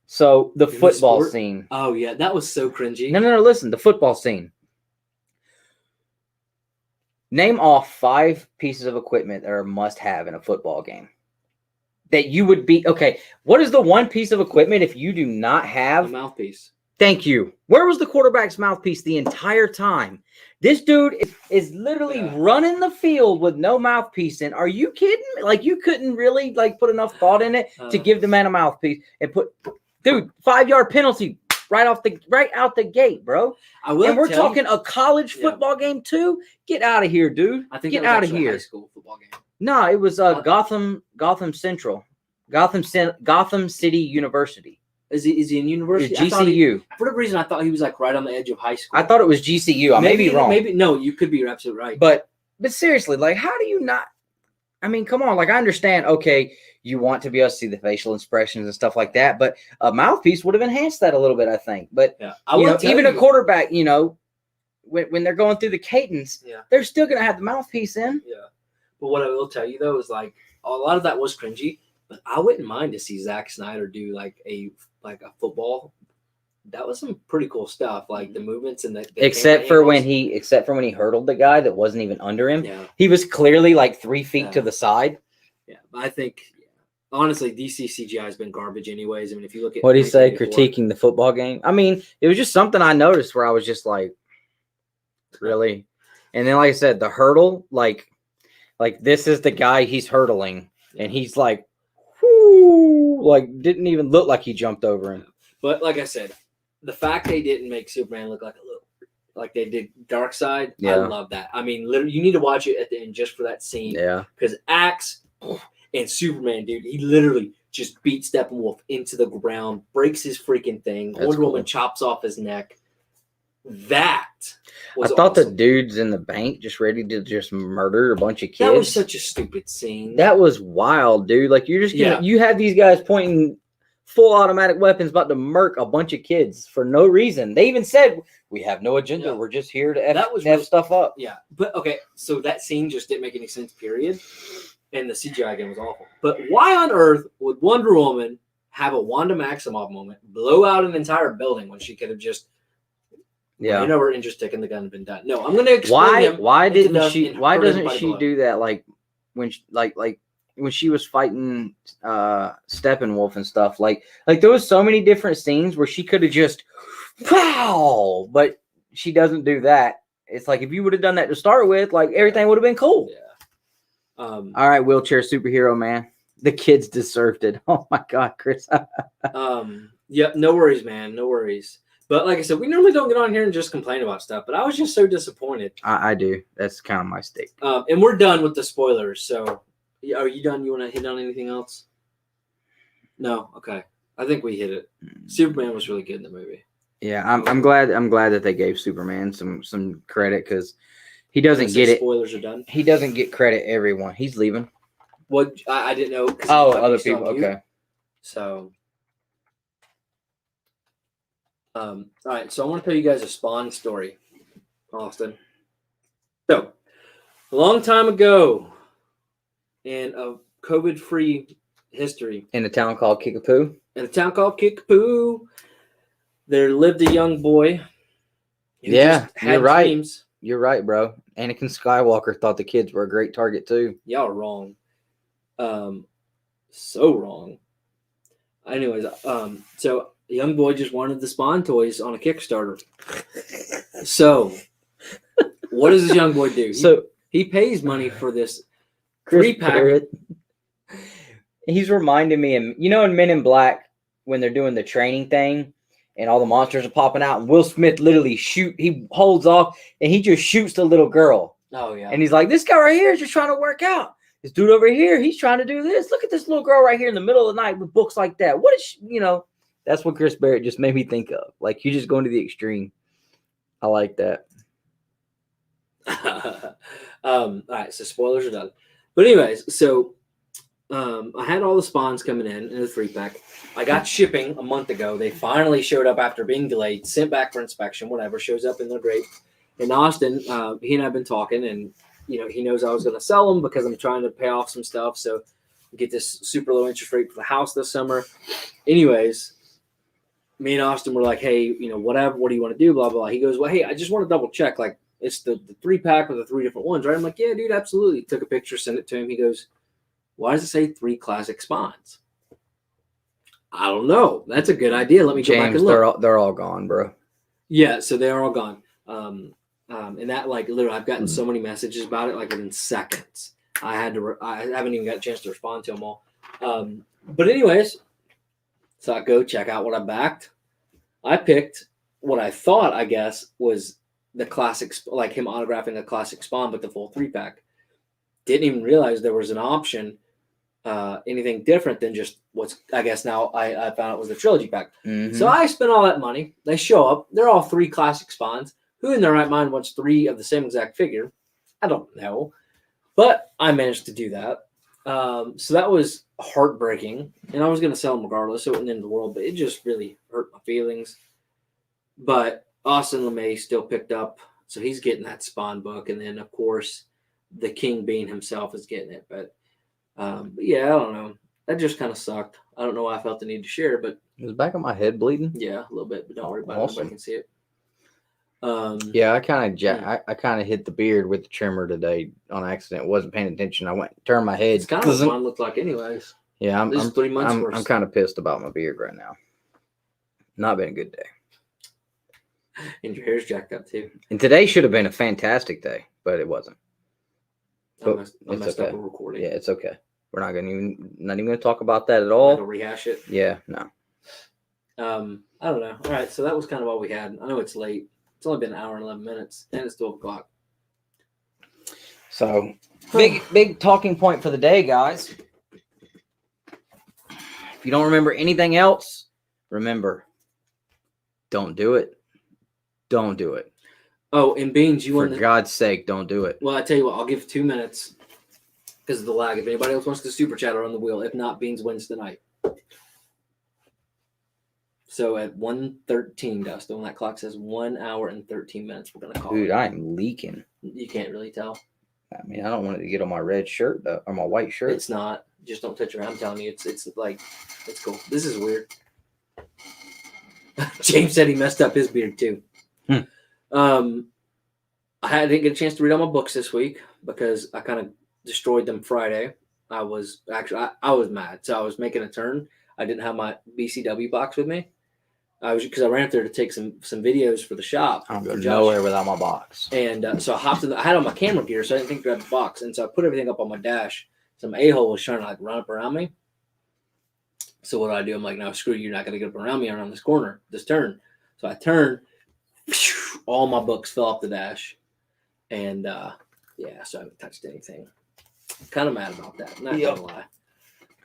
So the football scene. Oh, yeah. That was so cringy. No. Listen, the football scene. Name off 5 pieces of equipment that are must-have in a football game. That you would be... Okay, what is the one piece of equipment if you do not have... A mouthpiece. Thank you. Where was the quarterback's mouthpiece the entire time? This dude is literally running the field with no mouthpiece in. Are you kidding me? Like, you couldn't really, put enough thought in it to give the man a mouthpiece and put... Dude, 5-yard penalty. right out the gate, bro. I will. And we're tell talking you, a college football game too. Get out of here, dude. I think get that was out of actually a here. high school football game. No, it was Gotham Central, Gotham City University. Is he in university? It's GCU. For whatever reason, I thought he was like right on the edge of high school. I thought it was GCU. I may be wrong. Maybe no. You could be. You're absolutely right. But seriously, like, how do you not? I mean, come on. Like, I understand. Okay, you want to be able to see the facial expressions and stuff like that, but a mouthpiece would have enhanced that a little bit, I think. But yeah, even a quarterback, when they're going through the cadence, they're still gonna have the mouthpiece in. Yeah. But what I will tell you though is like a lot of that was cringy, but I wouldn't mind to see Zack Snyder do like a football. That was some pretty cool stuff, like the movements and the except for when he hurdled the guy that wasn't even under him. Yeah. He was clearly like 3 feet to the side. Yeah, but I think honestly, DC CGI has been garbage anyways. I mean, if you look at what do you say, critiquing the football game? I mean, it was just something I noticed where I was just like, really? And then, like I said, the hurdle, like this is the guy he's hurdling, and he's like, whoo, like didn't even look like he jumped over him. But like I said, the fact they didn't make Superman look like like they did Darkseid, I love that. I mean, literally, you need to watch it at the end just for that scene. Yeah, because Axe and Superman, dude, he literally just beat Steppenwolf into the ground, breaks his freaking thing. Wonder Woman chops off his neck. That was I thought awesome. the dude's in the bank just ready to just murder a bunch of kids. That was such a stupid scene. That was wild, dude. Like, you're just you have these guys pointing full automatic weapons about to murk a bunch of kids for no reason. They even said, we have no agenda. Yeah. We're just here to F stuff up. Yeah. But okay, so that scene just didn't make any sense, period. And the CGI again was awful. But why on earth would Wonder Woman have a Wanda Maximoff moment, blow out an entire building when she could have just ran over and just taken the gun and been done? No, I'm going to explain why doesn't she do that like when she, like when she was fighting Steppenwolf and stuff? Like there was so many different scenes where she could have just pow, but she doesn't do that. It's like if you would have done that to start with, like everything would have been cool. Yeah. All right, wheelchair superhero man. The kids deserved it. Oh my God, Chris. Yeah, no worries, man. No worries. But like I said, we normally don't get on here and just complain about stuff, but I was just so disappointed. I do. That's kind of my stick. And we're done with the spoilers. So are you done? You want to hit on anything else? No? Okay. I think we hit it. Superman was really good in the movie. Yeah, I'm glad that they gave Superman some credit because he doesn't get it. Spoilers are done. He doesn't get credit. Everyone. He's leaving. What? I didn't know. Oh, other people. Okay. So, all right. So I want to tell you guys a Spawn story, Austin. So, a long time ago, in a COVID-free history, in a town called Kickapoo. There lived a young boy. Yeah, you're right. Dreams. You're right, bro. Anakin Skywalker thought the kids were a great target too. Y'all are wrong. So wrong. Anyways, so the young boy just wanted the Spawn toys on a Kickstarter. So, what does this young boy do? He pays money for this 3-pack. He's reminding me of, in Men in Black when they're doing the training thing and all the monsters are popping out and Will Smith literally he holds off and he just shoots the little girl. Oh yeah. And he's like, this guy right here is just trying to work out. This dude over here, he's trying to do this. Look at this little girl right here in the middle of the night with books like that. What is she, that's what Chris Barrett just made me think of. Like, you're just going to the extreme. I like that. All right, so spoilers are done. But anyways, so I had all the Spawns coming in the 3-pack. I got shipping a month ago. They finally showed up after being delayed, sent back for inspection, whatever, shows up in their crate. And Austin, he and I have been talking, and he knows I was going to sell them because I'm trying to pay off some stuff. So get this super low interest rate for the house this summer. Anyways, me and Austin were like, hey, whatever, what do you want to do? Blah, blah, blah. He goes, well, hey, I just want to double check. Like, it's the 3-pack with the 3 different ones, right? I'm like, yeah, dude, absolutely. Took a picture, sent it to him. He goes, why does it say 3 classic Spawns? I don't know. That's a good idea. Let me go back and look. They're all gone, bro. Yeah, so they are all gone. And that, like, literally, I've gotten so many messages about it, like, within seconds. I haven't even got a chance to respond to them all. But anyways, so I go check out what I backed. I picked what I thought, I guess, was the classic, like him autographing a classic Spawn, but the full 3-pack. Didn't even realize there was an option, anything different than just what's, I guess now I found out was the trilogy pack. Mm-hmm. So I spent all that money. They show up. They're all 3 classic Spawns. Who in their right mind wants 3 of the same exact figure? I don't know. But I managed to do that. So that was heartbreaking. And I was going to sell them regardless, so it wouldn't end the world, but it just really hurt my feelings. But Austin LeMay still picked up, so he's getting that Spawn book. And then, of course, the King Bean himself is getting it. But yeah, I don't know. That just kind of sucked. I don't know why I felt the need to share, but Is the back of my head bleeding? yeah, a little bit. But don't worry about it. Awesome. Nobody can see it. Yeah, I kind of hit the beard with the trimmer today on accident. Wasn't paying attention. I turned my head. It's kind of what mine looked like, anyways. Yeah, I'm 3 months worse. I'm kind of pissed about my beard right now. Not been a good day. And your hair's jacked up too. And today should have been a fantastic day, but it wasn't. I messed up with recording. Yeah, it's okay. We're not even going to talk about that at I'm all. gonna rehash it. Yeah, no. I don't know. All right, so that was kind of all we had. I know it's late. It's only been an hour and 11 minutes, and it's 12 o'clock. So big talking point for the day, guys. If you don't remember anything else, remember, don't do it. Don't do it. Oh, and Beans, you For want to... God's sake, don't do it. Well, I tell you what, I'll give 2 minutes because of the lag. If anybody else wants to super chat or on the wheel, if not, Beans wins tonight. So at 1:13, Dustin, when that clock says 1 hour and 13 minutes, we're going to call Dude, it. I'm leaking. You can't really tell. I mean, I don't want it to get on my red shirt or my white shirt. It's not. Just don't touch your hand. I'm telling you, it's like, it's cool. This is weird. James said he messed up his beard too. I didn't get a chance to read all my books this week because I kind of destroyed them Friday. I was mad. So I was making a turn. I didn't have my BCW box with me. Because I ran up there to take some videos for the shop. I don't go nowhere without my box. And so I hopped in. I had all my camera gear, so I didn't think to grab the box. And so I put everything up on my dash. Some a-hole was trying to like run up around me. So what do I do? I'm like, no, screw you. You're not going to get up around me around this corner, this turn. So I turned. All my books fell off the dash. And yeah, so I haven't touched anything. Kind of mad about that. Not going to lie.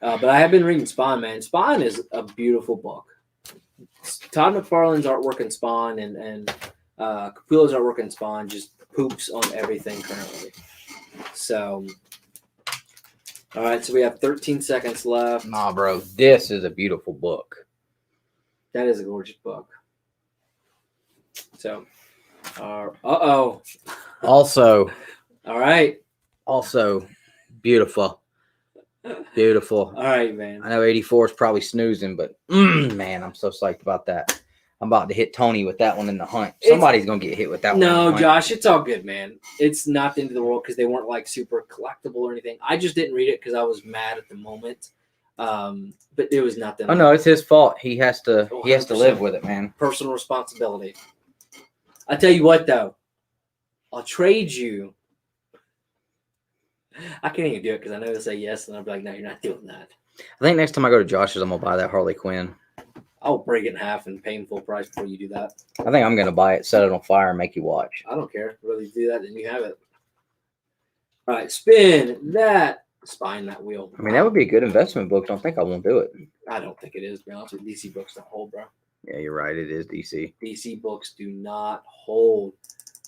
But I have been reading Spawn, man. Spawn is a beautiful book. Todd McFarlane's artwork in Spawn and Capullo's artwork in Spawn just poops on everything currently. So, all right, so we have 13 seconds left. Nah, bro, this is a beautiful book. That is a gorgeous book. So, uh-oh. Also. All right. Also, beautiful. Beautiful. All right, man. I know 84 is probably snoozing, but man, I'm so psyched about that. I'm about to hit Tony with that one in the hunt. Somebody's going to get hit with that one. No, Josh, it's all good, man. It's not the end of the world because they weren't like super collectible or anything. I just didn't read it because I was mad at the moment. But it was nothing. Oh, no, it's his fault. He has to live with it, man. Personal responsibility. I tell you what, though. I'll trade you. I can't even do it because I know they'll say yes, and I'll be like, no, you're not doing that. I think next time I go to Josh's, I'm going to buy that Harley Quinn. I'll break it in half and pay him full price before you do that. I think I'm going to buy it, set it on fire, and make you watch. I don't care. Whether you do that, then you have it. All right, spin that wheel. I mean, that would be a good investment book. Don't think I won't do it. I don't think it is, to be honest with you. DC books don't hold, bro. Yeah, you're right. It is DC. DC books do not hold.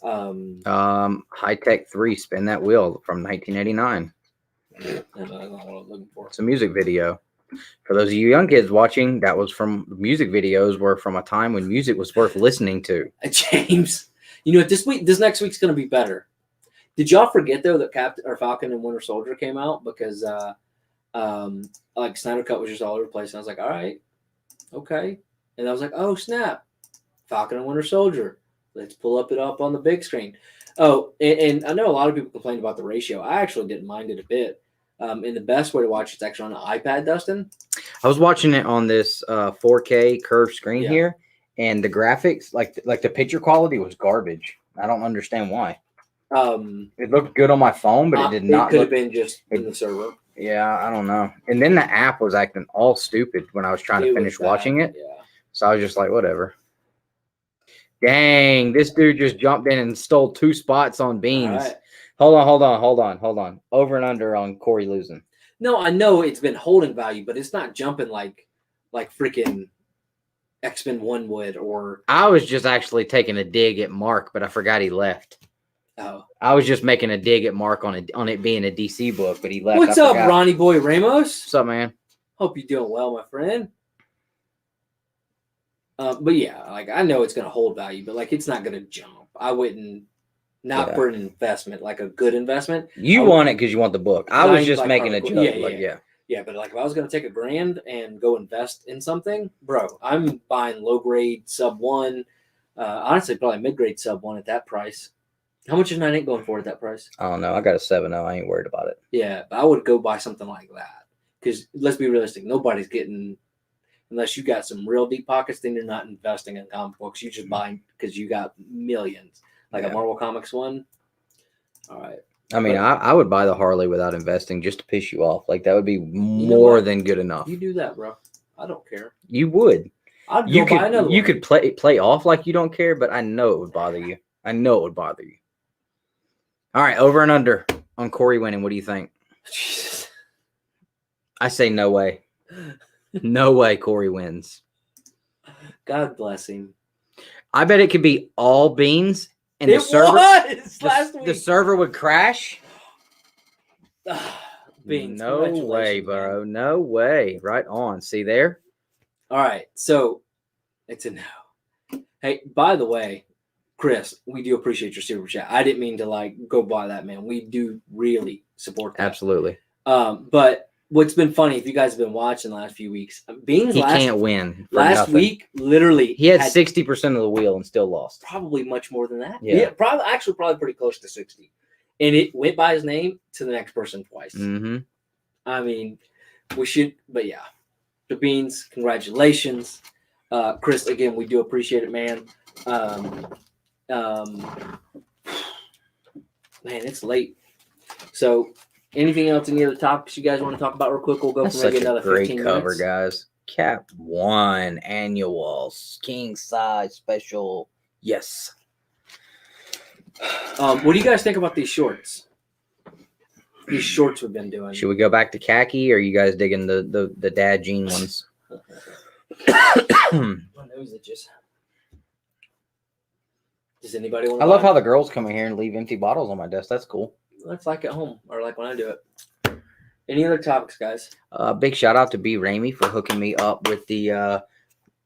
High Tech 3, Spin That Wheel from 1989. That's not what I was looking for. It's a music video. For those of you young kids watching, that was from music videos were from a time when music was worth listening to. James, you know what? This next week's going to be better. Did y'all forget though that Falcon and Winter Soldier came out because like Snyder Cut was just all over the place, and I was like, all right, okay, and I was like, oh snap, Falcon and Winter Soldier. Let's pull it up on the big screen. Oh, and I know a lot of people complained about the ratio. I actually didn't mind it a bit. And the best way to watch it's actually on an iPad, Dustin. I was watching it on this 4K curved screen here, and the graphics, like the picture quality, was garbage. I don't understand why. It looked good on my phone, but it did not. It could have been just in the server. Yeah, I don't know. And then the app was acting all stupid when I was trying to finish watching it. Yeah. So I was just like, whatever. Dang, this dude just jumped in and stole 2 spots on All beans. right. Hold on. Over and under on Corey losing. No, I know it's been holding value, but it's not jumping like freaking X-Men 1 would, or I was just actually taking a dig at Mark, but I forgot he left. oh. I was just making a dig at Mark on it being a DC book, but he left. What's up, Ronnie Boy Ramos? What's up, man? Hope you're doing well, my friend. But yeah, like I know it's gonna hold value, but like it's not gonna jump. I wouldn't, not for an investment, like a good investment. You want it because you want the book. I was just making a joke. Yeah, but like if I was gonna take $1,000 and go invest in something, bro, I'm buying low grade sub 1. Honestly, probably mid grade sub 1 at that price. How much is 9.8 going for at that price? I don't know. I got a 7.0. I ain't worried about it. Yeah, but I would go buy something like that because let's be realistic. Nobody's getting. Unless you got some real deep pockets, then you're not investing in comic books. You just buy because you got millions, like a Marvel Comics one. All right. I mean, I would buy the Harley without investing just to piss you off. Like that would be more than good enough. You do that, bro. I don't care. You would. I'd go buy another one. You could play off like you don't care, but I know it would bother you. All right, over and under on Corey winning. What do you think? Jesus. I say no way. No way Corey wins. God bless him. I bet it could be all beans and the server would crash. Beans. No way, bro. Man. No way. Right on. See there? All right. So it's a no. Hey, by the way, Chris, we do appreciate your super chat. I didn't mean to like go buy that, man. We do really support that. Absolutely. But what's been funny, if you guys have been watching the last few weeks, Beans can't win. Last week, literally, he had 60% of the wheel and still lost. Probably much more than that. Yeah, probably pretty close to 60. And it went by his name to the next person twice. Mm-hmm. I mean, we should, but yeah, the Beans, congratulations, Chris. Again, we do appreciate it, man. Man, it's late, so. Anything else? Any other topics you guys want to talk about real quick? We'll go for maybe another 15 minutes. Great cover, guys. Cap 1 annual king size special. Yes. What do you guys think about these shorts? These shorts we've been doing. Should we go back to khaki, or are you guys digging the dad jean ones? My nose itches. Does anybody want to? I love how the girls come in here and leave empty bottles on my desk. That's cool. That's like at home, or like when I do it. Any other topics, guys? Big shout out to B. Ramey for hooking me up with the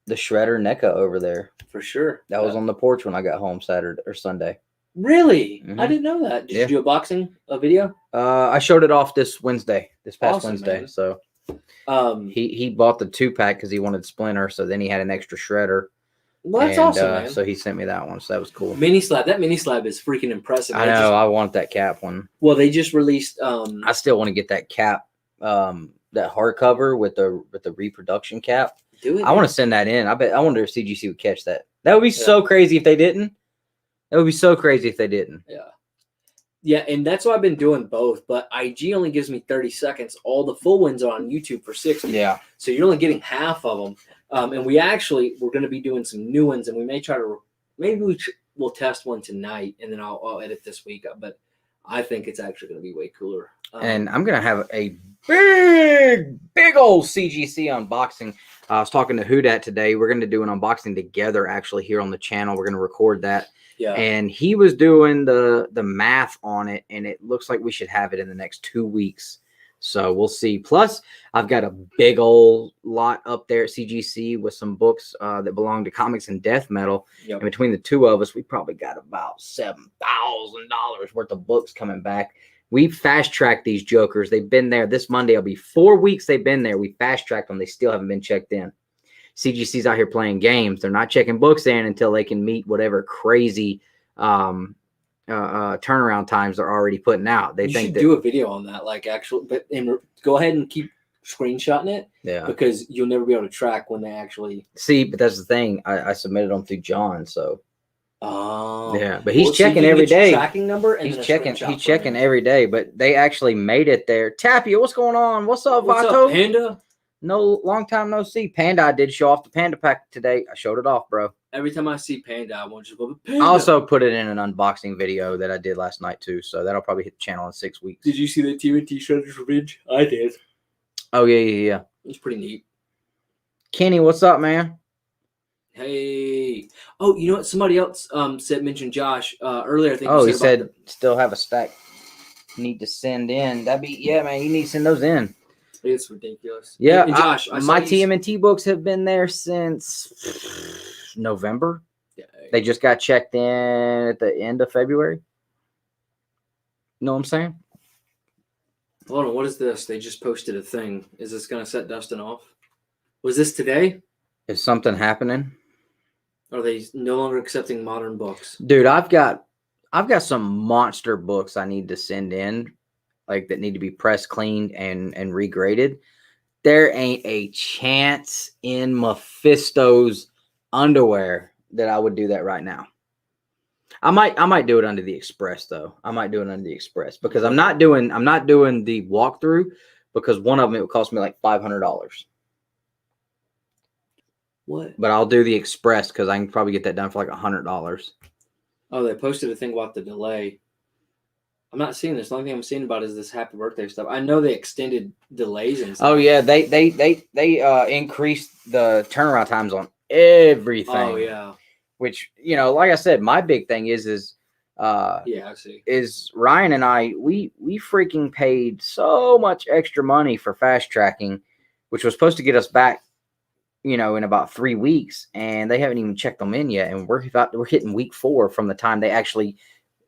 shredder NECA over there. For sure. That was on the porch when I got home Saturday or Sunday. Really? Mm-hmm. I didn't know that. Did you do a video? I showed it off this past Wednesday. Man. So he bought the 2-pack because he wanted Splinter. So then he had an extra shredder. Well, that's awesome, man. So he sent me that one. So that was cool. Mini slab. That mini slab is freaking impressive. I know. I want that cap one. Well, they just released. I still want to get that cap, that hardcover with the reproduction cap. Do it. I want to send that in. I wonder if CGC would catch that. That would be so crazy if they didn't. That would be so crazy if they didn't. Yeah. Yeah, and that's why I've been doing both. But IG only gives me 30 seconds. All the full ones are on YouTube for 60. Yeah. So you're only getting half of them. And we're going to be doing some new ones, and we may try to, we'll test one tonight, and then I'll edit this week. But I think it's actually going to be way cooler. And I'm going to have a big old CGC unboxing. I was talking to Hoodat today. We're going to do an unboxing together actually here on the channel. We're going to record that. Yeah. And he was doing the math on it, and it looks like we should have it in the next 2 weeks. So we'll see. Plus, I've got a big old lot up there at CGC with some books that belong to Comics and Death Metal. Yep. And between the two of us, we probably got about $7,000 worth of books coming back. We fast-tracked these jokers. They've been there. This Monday, it'll be 4 weeks they've been there. We fast-tracked them. They still haven't been checked in. CGC's out here playing games. They're not checking books in until they can meet whatever crazy turnaround times they're already putting out. They think do a video on that, like actual, but go ahead and keep screenshotting it. Yeah, because you'll never be able to track when they actually see. But that's the thing. I submitted them through John, so yeah. But he's checking so every day. Tracking number. And he's checking. He's checking every day. But they actually made it there. Tapia, what's going on? What's up, What's Vato? up, Panda? No, long time no see. Panda, I did show off the Panda pack today. I showed it off, bro. Every time I see Panda, I want you to go, I Panda. also put it in an unboxing video that I did last night too, so that'll probably hit the channel in 6 weeks. Did you see the TNT Shredder's Revenge? I did. Oh yeah. It's pretty neat. Kenny, what's up, man? Hey. Oh, you know what? Somebody else mentioned Josh earlier. I think. Oh, he said still have a stack. Need to send in. That'd be man. You need to send those in. It's ridiculous. Yeah, and Josh, my TMNT books have been there since November. Yeah, they just got checked in at the end of February. You know what I'm saying? Hold on, what is this? They just posted a thing. Is this going to set Dustin off? Was this today? Is something happening? Are they no longer accepting modern books? Dude, I've got some monster books I need to send in, like that need to be pressed, cleaned, and regraded. There ain't a chance in Mephisto's underwear that I would do that right now. I might do it under the Express though. I might do it under the Express because I'm not doing the walkthrough because one of them it would cost me like $500. What? But I'll do the Express because I can probably get that done for like $100. Oh, they posted a thing about the delay. I'm not seeing this. The only thing I'm seeing about is this happy birthday stuff. I know they extended delays and stuff. Oh yeah, they increased the turnaround times on everything. Oh yeah. Which, like I said, my big thing is yeah, I see. Is Ryan and I we freaking paid so much extra money for fast tracking, which was supposed to get us back, in about 3 weeks, and they haven't even checked them in yet, and we're hitting week 4 from the time they actually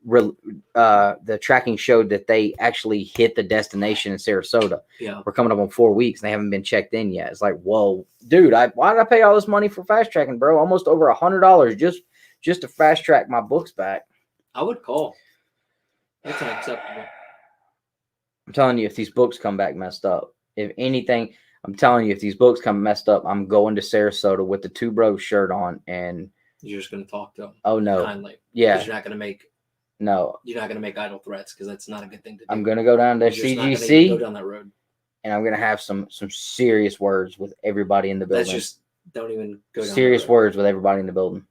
the tracking showed that they actually hit the destination in Sarasota. Yeah, we're coming up on 4 weeks and they haven't been checked in yet. It's like, whoa, dude, why did I pay all this money for fast tracking, bro? Almost over $100 just to fast track my books back. I would call. That's unacceptable. I'm telling you, if these books come back messed up, if anything, I'm telling you, if these books come messed up, I'm going to Sarasota with the Two Bros shirt on, and you're just going to talk to them. Oh no, kindly. Yeah, you're not going to make. No, you're not going to make idle threats because that's not a good thing to do. I'm going to go down to CGC. Go down that road, and I'm going to have some serious words with everybody in the building. That's just don't even go down. Serious words with everybody in the building.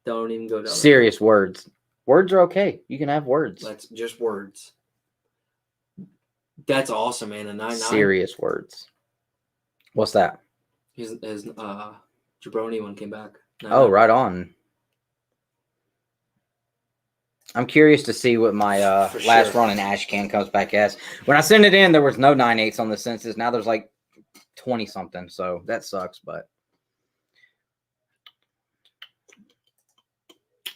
Don't even go down. Serious words. Words are okay. You can have words. That's just words. That's awesome, man. A 9-9. Serious words. What's that? His Jabroni one came back. 9-9. Oh, right on. I'm curious to see what my last run in Ashcan comes back as. When I sent it in, there was no 9/8 on the census. Now there's like 20 something, so that sucks. But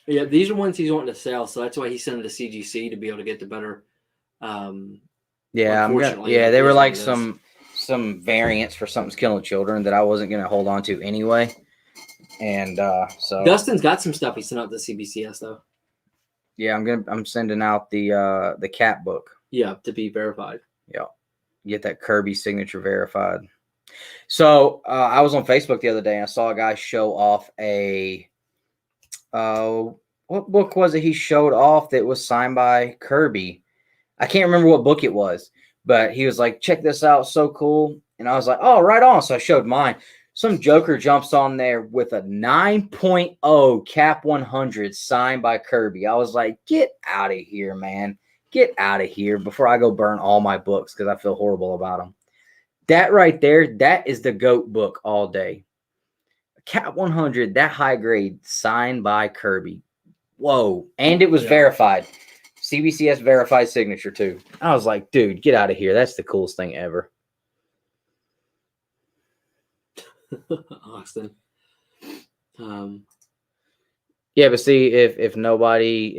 yeah, these are ones he's wanting to sell, so that's why he sent them to CGC to be able to get the better. Yeah, they were like some variants for Something's Killing Children that I wasn't gonna hold on to anyway. And so Dustin's got some stuff he sent out to CBCS though. Yeah, I'm sending out the cat book. Yeah, to be verified. Yeah, get that Kirby signature verified. So I was on Facebook the other day and I saw a guy show off a what book was it he showed off that was signed by Kirby? I can't remember what book it was, but he was like, check this out, so cool. And I was like, oh, right on. So I showed mine. Some joker jumps on there with a 9.0 Cap 100 signed by Kirby. I was like, get out of here, man. Get out of here before I go burn all my books because I feel horrible about them. That right there, that is the GOAT book all day. Cap 100, that high grade, signed by Kirby. Whoa. And it was verified. CBCS verified signature too. I was like, dude, get out of here. That's the coolest thing ever. Austin. Yeah, but see, if nobody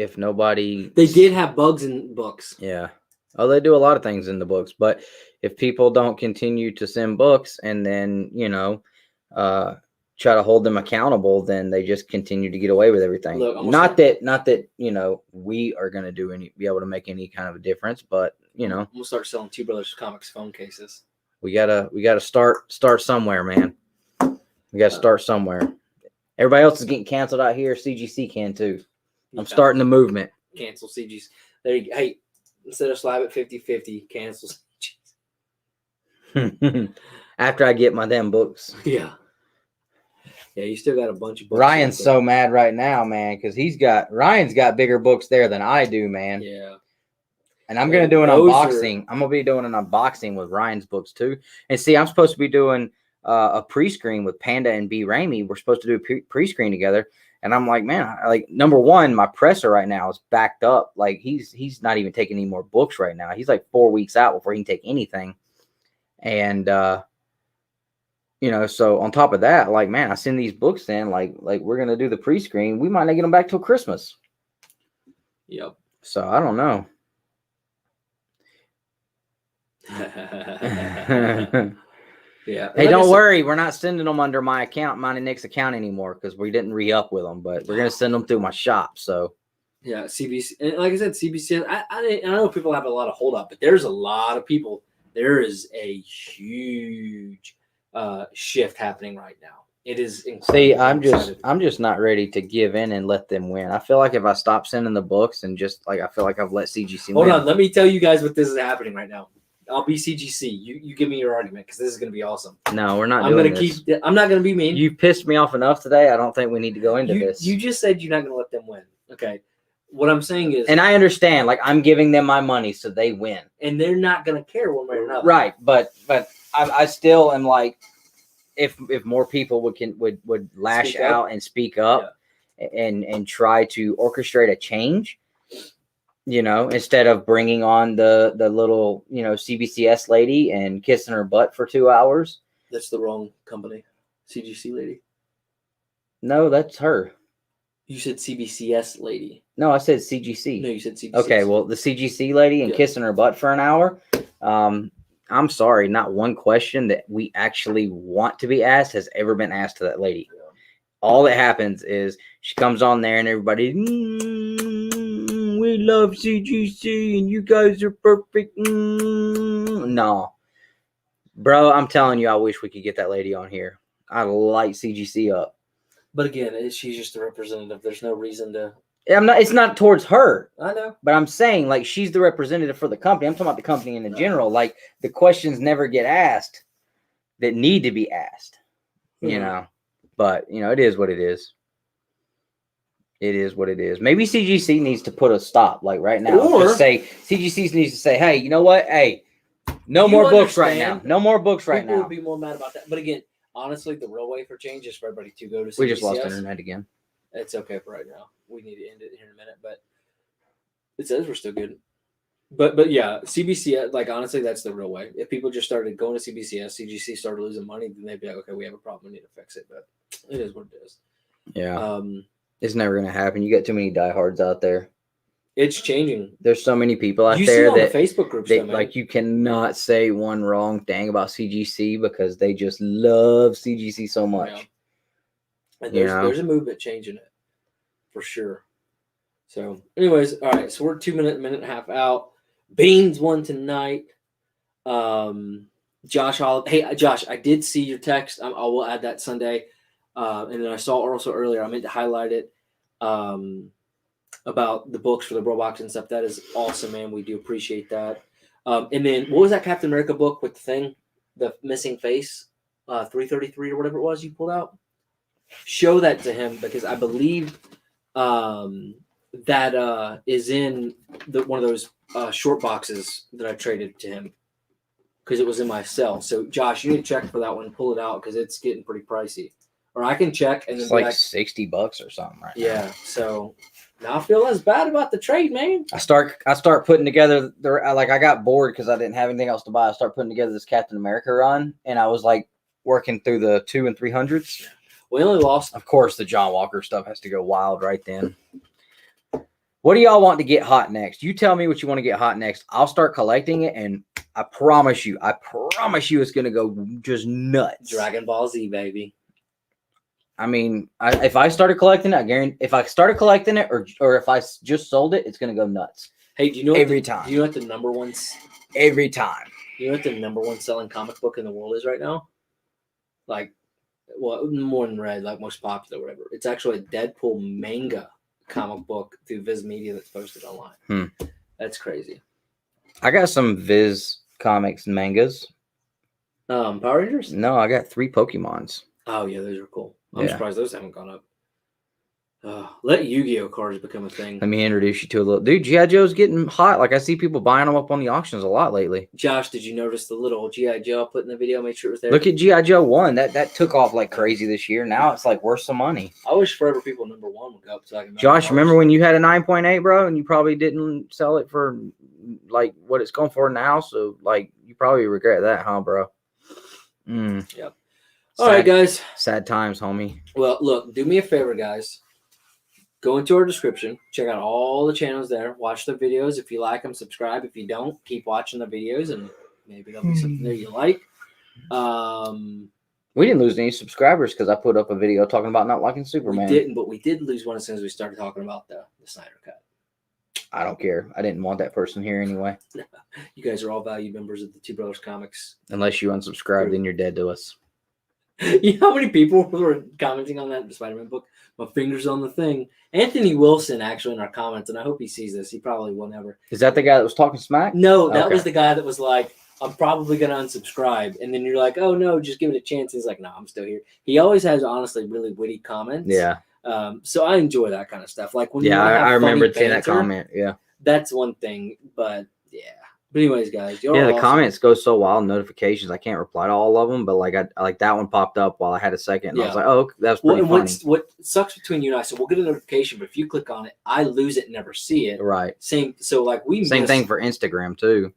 they did have bugs in books. Yeah. Oh, they do a lot of things in the books, but if people don't continue to send books and then, try to hold them accountable, then they just continue to get away with everything. Look, not that we are going to be able to make any kind of a difference, but we'll start selling Two Brothers Comics phone cases. We gotta start somewhere, man. We gotta start somewhere. Everybody else is getting canceled out here. CGC can too. I'm starting the movement. Cancel CGC. There you go. Hey, instead of slab at 50-50, cancel CGC. After I get my damn books. Yeah. Yeah, you still got a bunch of books. Ryan's so mad right now, man, because Ryan's got bigger books there than I do, man. Yeah. And I'm gonna do an unboxing. I'm gonna be doing an unboxing with Ryan's books too. And see, I'm supposed to be doing a pre-screen with Panda and B. Ramey. We're supposed to do a pre-screen together. And I'm like, man, like number one, my presser right now is backed up. Like he's not even taking any more books right now. He's like 4 weeks out before he can take anything. And you know, so on top of that, like, man, I send these books in, like we're gonna do the pre-screen. We might not get them back till Christmas. Yep. So I don't know. Yeah. Hey, don't worry. We're not sending them under my account, mine and Nick's account anymore because we didn't re-up with them, but we're going to send them through my shop. So, yeah, CBC. And like I said, CBCS, I know people have a lot of hold up, but there's a lot of people. There is a huge shift happening right now. It is incredible. See, I'm just not ready to give in and let them win. I feel like if I stop sending the books and just like I feel like I've let CGC win. Hold on, let me tell you guys what this is happening right now. I'll be CGC. You give me your argument because this is going to be awesome. No, we're not. I'm going to keep. I'm not going to be mean. You pissed me off enough today. I don't think we need to go into this. You just said you're not going to let them win. Okay. What I'm saying is, and I understand. Like I'm giving them my money so they win, and they're not going to care one way or another. Right, but I still am like, if more people would lash out and speak up, and try to orchestrate a change. You know, instead of bringing on the little, you know, CBCS lady and kissing her butt for 2 hours. That's the wrong company. CGC lady. No, that's her. You said CBCS lady. No, I said CGC. No, you said CBCS. Okay, well, the CGC lady and kissing her butt for an hour. I'm sorry, not one question that we actually want to be asked has ever been asked to that lady. Yeah. All that happens is she comes on there and everybody, we love CGC and you guys are perfect. No. Bro, I'm telling you, I wish we could get that lady on here. I light CGC up. But again, she's just a representative. There's no reason to... It's not towards her. I know. But I'm saying, like, she's the representative for the company. I'm talking about the company in general. Like, the questions never get asked that need to be asked. You know? But, you know, it is what it is. It is what it is. Maybe CGC needs to put a stop, like right now. Or just say CGC needs to say, "Hey, you know what? Hey, no more books right now. No more books right now." People would be more mad about that. But again, honestly, the real way for change is for everybody to go to CBCS. We just lost internet again. It's okay for right now. We need to end it here in a minute, but it says we're still good. But yeah, CBCS, like honestly, that's the real way. If people just started going to CBCS, CGC started losing money, then they'd be like, "Okay, we have a problem. We need to fix it." But it is what it is. Yeah. It's never going to happen. You got too many diehards out there. It's changing. There's so many people out there that the Facebook groups, like you cannot say one wrong thing about CGC because they just love CGC so much. Yeah. And there's a movement changing it for sure. So, anyways, all right. So we're 2 minute and a half out. Beans won tonight. Josh, hey Josh, I did see your text. I will add that Sunday. And then I saw also earlier, I meant to highlight it about the books for the Bro Box and stuff. That is awesome, man. We do appreciate that. And then what was that Captain America book with the thing, the missing face, 333 or whatever it was you pulled out? Show that to him because I believe that is in one of those short boxes that I traded to him because it was in my cell. So Josh, you need to check for that one, pull it out because it's getting pretty pricey. Or I can check and it's like $60 or something right now. Yeah, so now I feel less bad about the trade, man. I start putting together I got bored because I didn't have anything else to buy. I start putting together this Captain America run, and I was like working through the 200s and 300s. We only lost. Of course, the John Walker stuff has to go wild right then. What do y'all want to get hot next? You tell me what you want to get hot next. I'll start collecting it, and I promise you, it's going to go just nuts. Dragon Ball Z, baby. I mean, if I started collecting it, I guarantee if I started collecting it or if I just sold it, it's going to go nuts. Hey, do you know every time? Do you know what the number one? Every time. You know what the number one selling comic book in the world is right now? Like, well, more than Red, like most popular, whatever. It's actually a Deadpool manga comic book through Viz Media that's posted online. That's crazy. I got some Viz comics and mangas. Power Rangers? No, I got 3 Pokemons. Oh yeah, those are cool. I'm Yeah. surprised those haven't gone up. Let Yu-Gi-Oh cards become a thing. Let me introduce you to a little dude. G.I. Joe's getting hot. Like I see people buying them up on the auctions a lot lately. Josh, did you notice the little G.I. Joe I put in the video? Make sure it was there. Look at G.I. Joe 1. That took off like crazy this year. Now it's like worth some money. I wish Forever People #1 would go up so I can. Josh, remember when you had a 9.8, bro, and you probably didn't sell it for like what it's going for now? So like you probably regret that, huh, bro? Yep. All right, guys. Sad times, homie. Well, look, do me a favor, guys. Go into our description. Check out all the channels there. Watch the videos. If you like them, subscribe. If you don't, keep watching the videos, and maybe there'll be something there you like. We didn't lose any subscribers because I put up a video talking about not liking Superman. We didn't, but we did lose one as soon as we started talking about the Snyder Cut. I don't care. I didn't want that person here anyway. You guys are all valued members of the Two Brothers Comics. Unless you unsubscribe, then you're dead to us. You know how many people were commenting on that Spider-Man book? My finger's on the thing. Anthony Wilson actually in our comments, and I hope he sees this. He probably will never. Is that the guy that was talking smack? No, that was the guy that was like, I'm probably going to unsubscribe. And then you're like, oh, no, just give it a chance. He's like, no, I'm still here. He always has, honestly, really witty comments. Yeah. So I enjoy that kind of stuff. Like when I remember seeing that comment. Yeah. That's one thing. But, yeah. But anyways, guys. The awesome. comments go so wild. Notifications. I can't reply to all of them. But, like, I that one popped up while I had a second. And I was like, oh, that's pretty funny. What sucks between you and I, so we'll get a notification. But if you click on it, I lose it and never see it. Right. Same. So, like, Same thing for Instagram, too.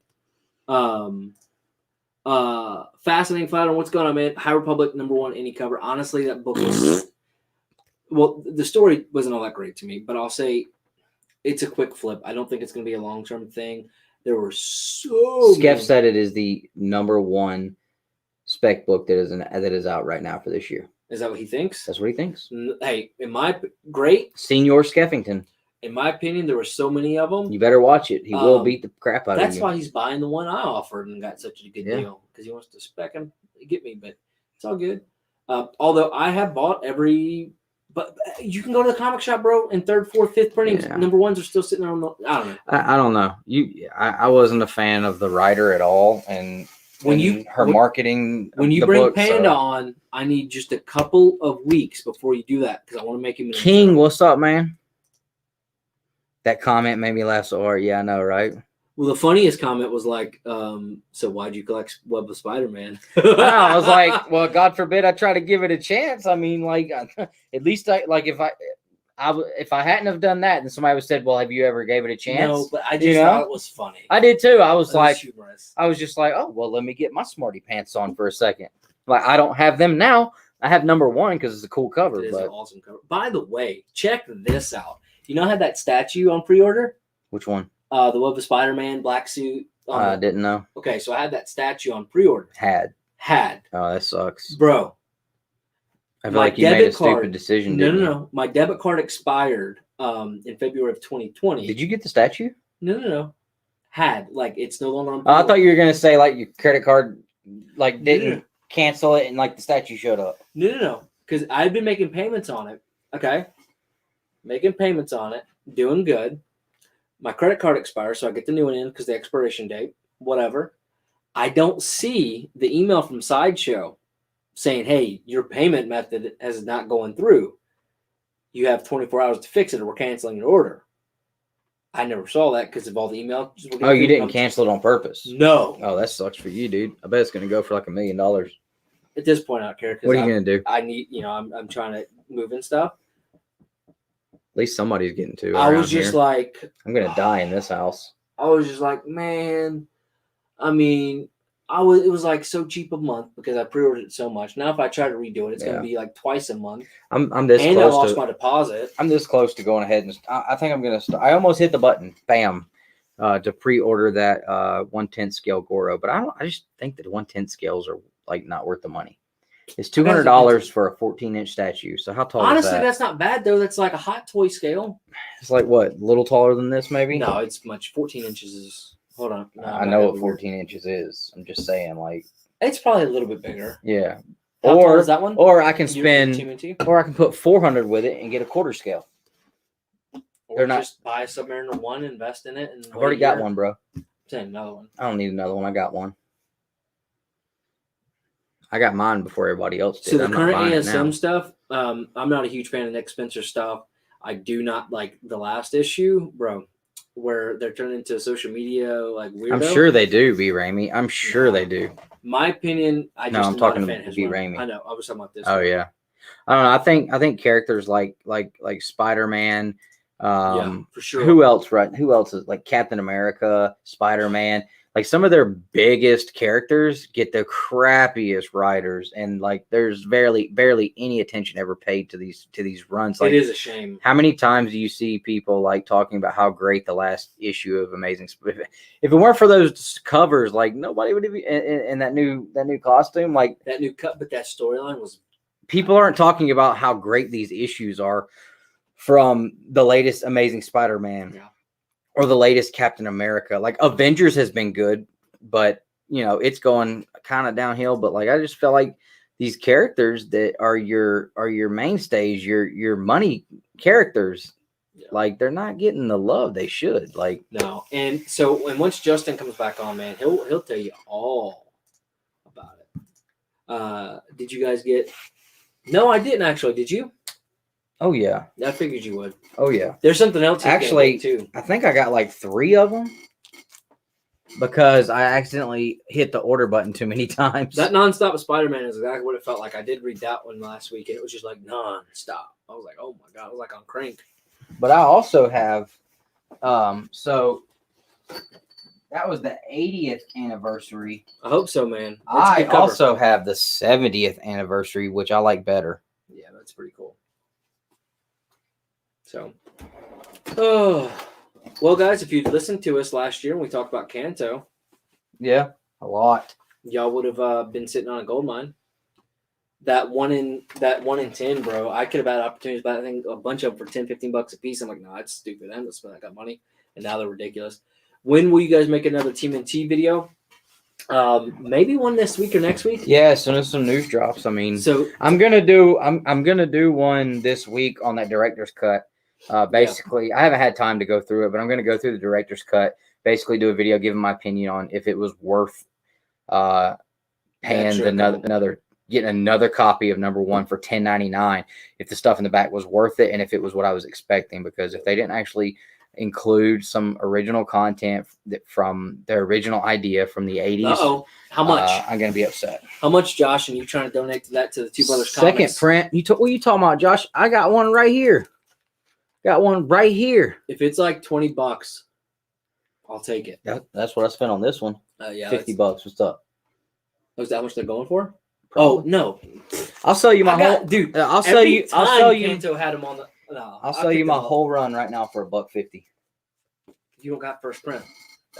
Fascinating Fighter. What's going on, man? High Republic #1 any cover. Honestly, that book was well, the story wasn't all that great to me, but I'll say it's a quick flip. I don't think it's going to be a long-term thing. There were Skeff said it is the #1 spec book that is out right now for this year. Is that what he thinks? That's what he thinks. Hey, Senior Skeffington. In my opinion, there were so many of them. You better watch it. He will beat the crap out of you. That's why he's buying the one I offered and got such a good deal, because he wants to spec him to get me. But it's all good. Although I have bought every, but you can go to the comic shop, bro, and 3rd, 4th, 5th printings. #1s are still sitting there on the. I don't know. I don't know. I wasn't a fan of the writer at all, and her marketing. When you bring Panda on, I need just a couple of weeks before you do that, because I want to make him King. What's up, man? That comment made me laugh so hard. Yeah, I know, right? Well, the funniest comment was like, so why'd you collect Web of Spider-Man? I was like, well, God forbid I try to give it a chance. I mean, like, at least if I hadn't have done that, then somebody would have said, well, have you ever gave it a chance? No, but I just thought it was funny. I did too. I was just like, oh, well, let me get my smarty pants on for a second. Like, I don't have them now. I have #1 because it's a cool cover. It is an awesome cover. By the way, check this out. You know, I had that statue on pre-order. Which one? The Web of Spider-Man black suit. I didn't know. Okay, so I had that statue on pre-order. Had. Oh, that sucks, bro. I feel like you made a stupid decision. No. My debit card expired in February of 2020. Did you get the statue? No. It's no longer on. I thought you were gonna say like your credit card didn't cancel it and like the statue showed up. No. Because I've been making payments on it. Okay. Making payments on it, doing good. My credit card expires, so I get the new one in because the expiration date, whatever. I don't see the email from Sideshow saying, hey, your payment method is not going through. You have 24 hours to fix it or we're canceling your order. I never saw that because of all the emails. Oh, you didn't cancel it on purpose? No. Oh, that sucks for you, dude. I bet it's going to go for like $1 million. At this point, I don't care. What are you going to do? I need, I'm trying to move and stuff. At least somebody's getting to. I was just like, I'm gonna die in this house. I was just like, man. I mean, it was like so cheap a month because I pre-ordered it so much. Now if I try to redo it, it's gonna be like twice a month. I'm this close. And I lost my deposit. I'm this close to going ahead and I think I'm gonna. I almost hit the button. Bam. To pre-order that 1/10 scale Goro, but I just think that 1/10 scales are like not worth the money. It's $200 for a 14-inch statue. So how tall is that? Honestly, that's not bad though. That's like a hot toy scale. It's like what? A little taller than this, maybe? No, it's much. 14 inches is. Hold on. No, I know what 14 inches is. I'm just saying, like. It's probably a little bit bigger. Yeah. How tall is that one? Or I can or I can put 400 with it and get a quarter scale. Or just buy a Submariner 1, invest in it, and I've already got one, bro. Send another one. I don't need another one. I got one. I got mine before everybody else did. So the I'm not current buying it ASM now. stuff, I'm not a huge fan of Nick Spencer stuff. I do not like the last issue, bro, where they're turned into social media like weirdo. I'm sure they do, B. Ramey. I'm sure they do. My opinion, I No, just I'm am talking not a fan to of his B. run. Ramey. I know. I was talking about this. Oh one. yeah. I don't know. I think characters like Spider-Man. Yeah, for sure. Who else? Right? Who else is like Captain America, Spider-Man? Like some of their biggest characters get the crappiest writers, and like there's barely any attention ever paid to these runs. Like, it is a shame. How many times do you see people like talking about how great the last issue of Amazing? If it weren't for those covers, like nobody would be in that new costume. Like that new cut, but that storyline was. People aren't talking about how great these issues are from the latest Amazing Spider-Man. Yeah. Or the latest Captain America. Like Avengers has been good, but it's going kind of downhill. But like I just feel like these characters that are your mainstays, your money characters, like they're not getting the love they should. Like no. And once Justin comes back on, man, he'll tell you all about it. Did you guys get? No, I didn't actually. Did you? Oh yeah, I figured you would. Oh yeah. There's something else actually too. I think I got like 3 of them because I accidentally hit the order button too many times. That nonstop of Spider-Man is exactly what it felt like. I did read that one last week, and it was just like nonstop. I was like, oh my god, I was like on crank. But I also have, so that was the 80th anniversary. I hope so, man. I also have the 70th anniversary, which I like better. Yeah, that's pretty cool. So, oh, well, guys, if you'd listened to us last year when we talked about Kanto, yeah, a lot, y'all would have been sitting on a gold mine. That one in 10, bro. I could have had opportunities, but I think a bunch of them for $10-15 a piece. I'm like, no, it's stupid. I'm gonna spend that kind of money, and now they're ridiculous. When will you guys make another TMNT video? Maybe one this week or next week. Yeah, as soon as some news drops. I mean, so I'm gonna do one this week on that director's cut. Basically, I haven't had time to go through it, but I'm gonna go through the director's cut. Basically, do a video giving my opinion on if it was worth paying getting another copy of #1 for $10.99. If the stuff in the back was worth it, and if it was what I was expecting, because if they didn't actually include some original content from their original idea from the 80s. How much? I'm going to be upset. How much, Josh? And you trying to donate to that to the Two Brothers Second Comics? print. What are you talking about, Josh? I got one right here. Got one right here. If it's like $20, I'll take it. That's what I spent on this one. Yeah, $50. What's up? Was that how much they're going for? Probably. Oh no! I'll sell you my whole dude. I'll sell you. Kanto had them on the. No, I'll sell you my whole run right now for $1.50. You don't got first print,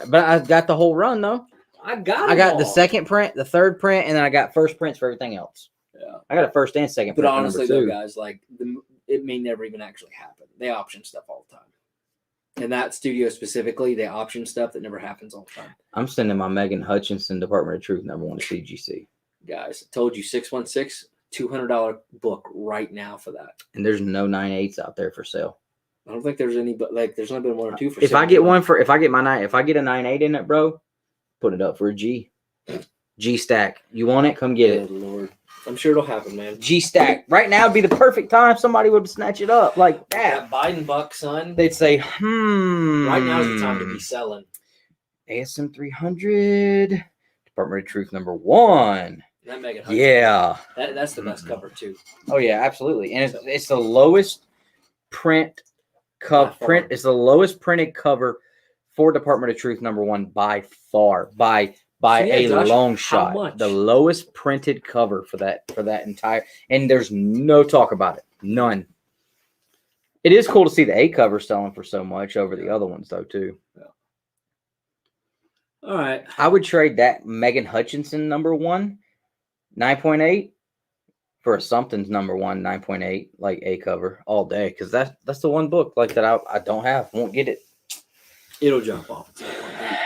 but I got the whole run though. I got the second print, the third print, and then I got first prints for everything else. Yeah, I got a first and second. But honestly, though, guys, like it may never even actually happen. They option stuff all the time. And that studio specifically, they option stuff that never happens all the time. I'm sending my Megan Hutchinson Department of Truth #1 to CGC. Guys, I told you 616, $200 book right now for that. And there's no 9/8s out there for sale. I don't think there's any, but like there's only been 1 or 2 for sale. If I get a 9/8 in it, bro, put it up for a G. G stack. You want it? Come get it. Lord. I'm sure it'll happen, man. G stack. Right now would be the perfect time somebody would snatch it up like that. That Biden buck, son. They'd say, Right now is the time to be selling. ASM 300. Department of Truth #1. That Megan yeah. That's the best cover, too. Oh, yeah, absolutely. And it's the lowest print cover. It's the lowest printed cover for Department of Truth #1 by far. By a long shot. The lowest printed cover for that entire, and there's no talk about it. None. It is cool to see the A cover selling for so much over the other ones though too. Yeah. All right. I would trade that Megan Hutchinson #1 9.8 for a Something's #1 9.8 like A cover all day, because that's the one book like that I don't have. Won't get it. It'll jump off.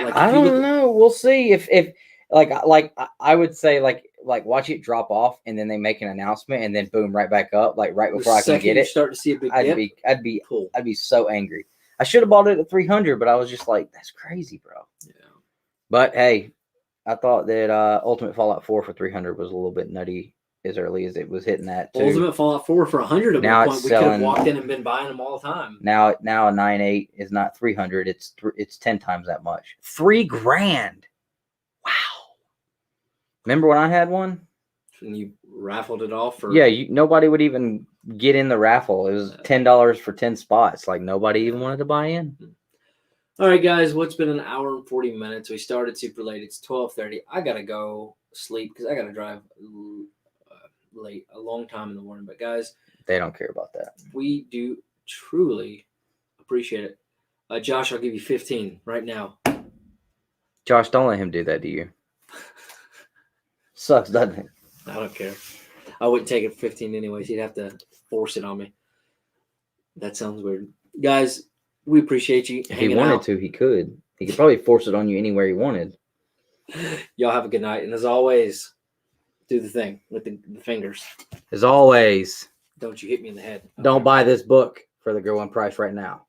Like, I don't know. We'll see if I would say like watch it drop off and then they make an announcement and then boom right back up like right before I can get it. Start to see a big dip. I'd be so angry. I should have bought it at 300, but I was just like, that's crazy, bro. Yeah. But hey, I thought that Ultimate Fallout 4 for 300 was a little bit nutty as early as it was hitting that too. Ultimate Fallout 4 for 100 at Now one it's point. We could have selling- walked in and been buying them all the time. Now a 9.8 is not 300. It's 10 times that much. $3,000. Wow. Remember when I had one? And you raffled it off for... Yeah, nobody would even get in the raffle. It was $10 for 10 spots. Like nobody even wanted to buy in. All right, guys. Well, it's been an hour and 40 minutes. We started super late. It's 12:30. I got to go sleep because I got to drive late, a long time in the morning. But, guys, They don't care about that. we do truly appreciate it. Josh, I'll give you 15 right now. Josh, don't let him do that to you. Sucks, doesn't it? I don't care. I wouldn't take it 15 anyways. He'd have to force it on me. That sounds weird. Guys, we appreciate you If he hanging wanted out. to, he could. He could probably force it on you anywhere he wanted. Y'all have a good night. And as always, do the thing with the fingers. As always, Don't you hit me in the head. don't buy this book for the going price right now.